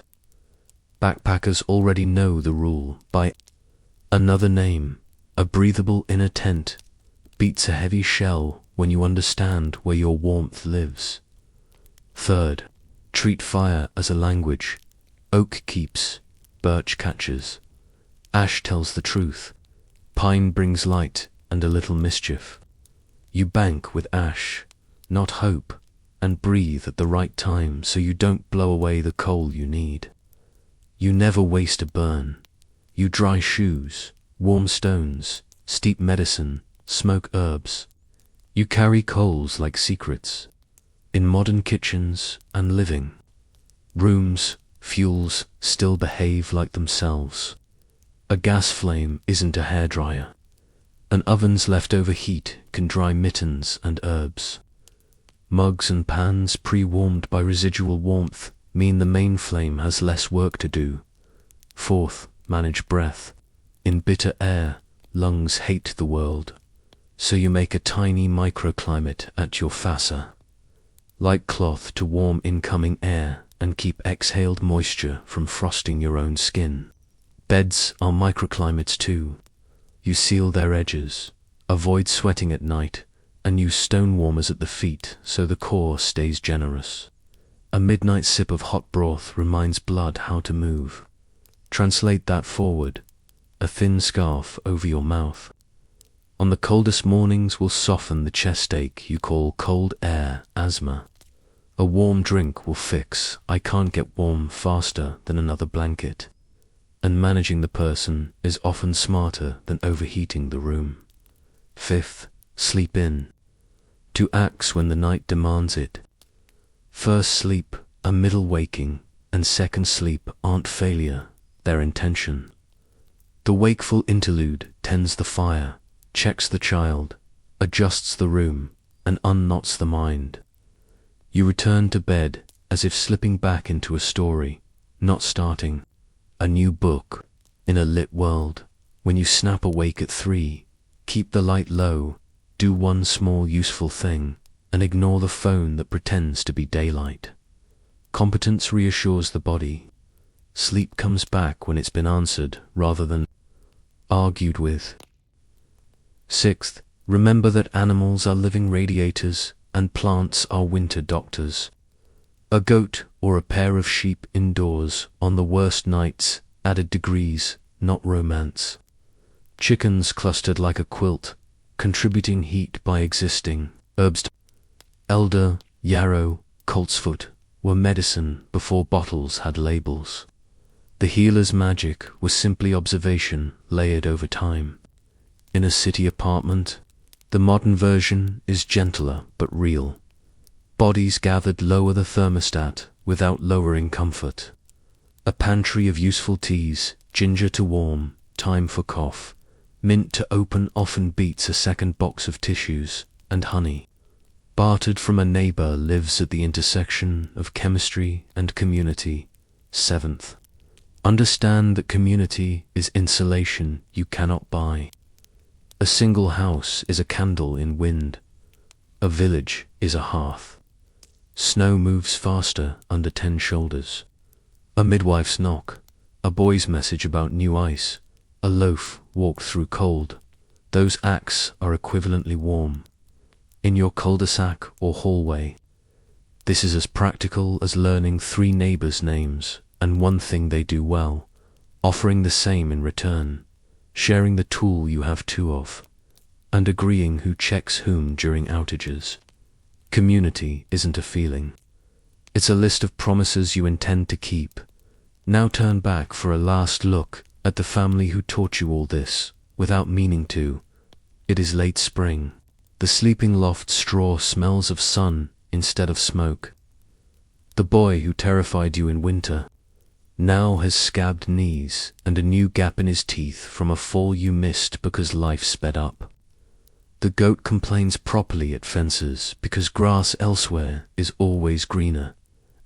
Backpackers already know the rule by another name. A breathable inner tent beats a heavy shell when you understand where your warmth lives. Third, treat fire as a language. Oak keeps, birch catches. Ash tells the truth. Pine brings light and a little mischief. You bank with ash, not hope, and breathe at the right time so you don't blow away the coal you need. You never waste a burn. You dry shoes, warm stones, steep medicine, smoke herbs. You carry coals like secrets. In modern kitchens and living rooms, fuels still behave like themselves. A gas flame isn't a hairdryer. An oven's leftover heat can dry mittens and herbs. Mugs and pans pre-warmed by residual warmth mean the main flame has less work to do. Fourth, manage breath. In bitter air, lungs hate the world, so you make a tiny microclimate at your fossa. Like cloth to warm incoming air and keep exhaled moisture from frosting your own skin. Beds are microclimates too. You seal their edges, avoid sweating at night, and use stone warmers at the feet so the core stays generous. A midnight sip of hot broth reminds blood how to move. Translate that forward. A thin scarf over your mouth. On the coldest mornings will soften the chest ache you call cold air asthma. A warm drink will fix I can't get warm faster than another blanket. And managing the person is often smarter than overheating the room. Fifth, sleep in. To axe when the night demands it. First sleep, a middle waking, and second sleep aren't failure, they're intention. The wakeful interlude tends the fire, checks the child, adjusts the room, and unknots the mind. You return to bed as if slipping back into a story, not starting a new book in a lit world. When you snap awake at 3, keep the light low, do one small useful thing, and ignore the phone that pretends to be daylight. Competence reassures the body. Sleep comes back when it's been answered rather than argued with. Sixth, remember that animals are living radiators and plants are winter doctors. A goat or a pair of sheep indoors on the worst nights added degrees, not romance. Chickens clustered like a quilt, contributing heat by existing. Herbs, elder, yarrow, coltsfoot were medicine before bottles had labels. The healer's magic was simply observation layered over time. In a city apartment, the modern version is gentler but real. Bodies gathered lower the thermostat without lowering comfort. A pantry of useful teas, ginger to warm, thyme for cough, mint to open often beats a second box of tissues, and honey, bartered from a neighbor, lives at the intersection of chemistry and community. Seventh, understand that community is insulation you cannot buy. A single house is a candle in wind. A village is a hearth. Snow moves faster under 10 shoulders. A midwife's knock, a boy's message about new ice, a loaf walked through cold. Those acts are equivalently warm. In your cul-de-sac or hallway. This is as practical as learning 3 neighbors' names and one thing they do well, offering the same in return, sharing the tool you have 2 of, and agreeing who checks whom during outages. Community isn't a feeling. It's a list of promises you intend to keep. Now turn back for a last look at the family who taught you all this, without meaning to. It is late spring. The sleeping loft straw smells of sun instead of smoke. The boy who terrified you in winter now has scabbed knees and a new gap in his teeth from a fall you missed because life sped up. The goat complains properly at fences because grass elsewhere is always greener,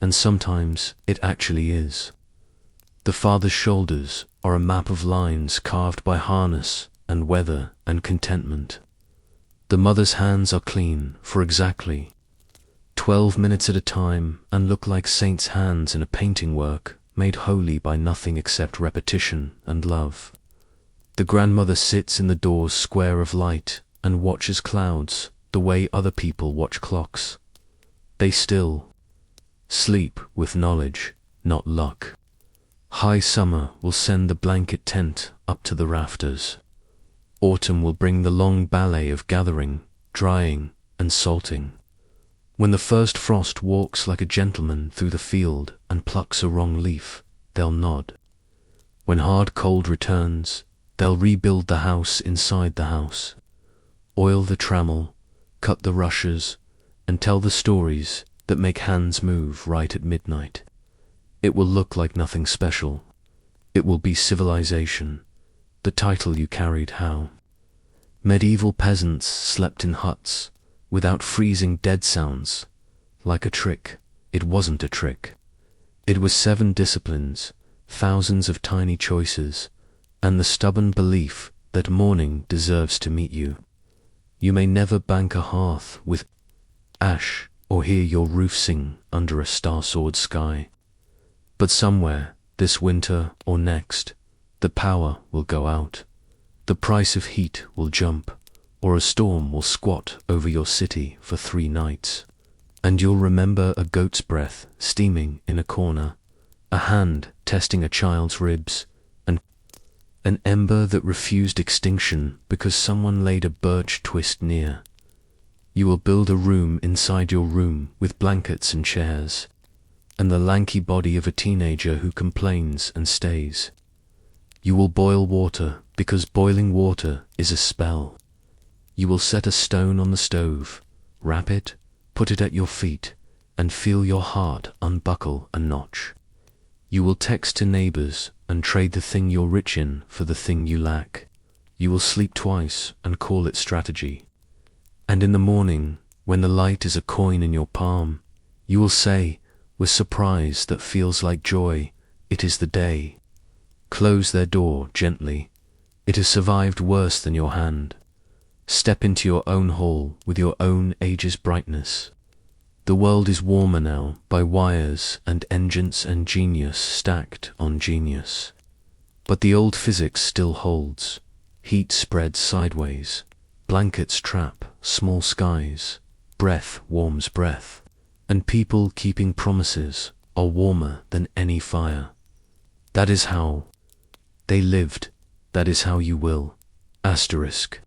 and sometimes it actually is. The father's shoulders are a map of lines carved by harness and weather and contentment. The mother's hands are clean for exactly 12 minutes at a time and look like saints' hands in a painting work made holy by nothing except repetition and love. The grandmother sits in the door's square of light and watches clouds the way other people watch clocks. They still sleep with knowledge, not luck. High summer will send the blanket tent up to the rafters. Autumn will bring the long ballet of gathering, drying, and salting. When the first frost walks like a gentleman through the field and plucks a wrong leaf, they'll nod. When hard cold returns, they'll rebuild the house inside the house. Oil the trammel, cut the rushes, and tell the stories that make hands move right at midnight. It will look like nothing special. It will be civilization, the title you carried how. Medieval peasants slept in huts, without freezing dead sounds. Like a trick, it wasn't a trick. It was 7 disciplines, thousands of tiny choices, and the stubborn belief that morning deserves to meet you. You may never bank a hearth with ash or hear your roof sing under a star-soared sky. But somewhere, this winter or next, the power will go out. The price of heat will jump, or a storm will squat over your city for 3 nights. And you'll remember a goat's breath steaming in a corner, a hand testing a child's ribs, and an ember that refused extinction because someone laid a birch twist near. You will build a room inside your room with blankets and chairs, and the lanky body of a teenager who complains and stays. You will boil water because boiling water is a spell. You will set a stone on the stove, wrap it, put it at your feet, and feel your heart unbuckle a notch. You will text to neighbors and trade the thing you're rich in for the thing you lack. You will sleep twice and call it strategy. And in the morning, when the light is a coin in your palm, you will say, with surprise that feels like joy, it is the day. Close their door gently. It has survived worse than your hand. Step into your own hall with your own age's brightness. The world is warmer now by wires and engines and genius stacked on genius. But the old physics still holds. Heat spreads sideways. Blankets trap small skies. Breath warms breath. And people keeping promises are warmer than any fire. That is how they lived. That is how you will. Asterisk.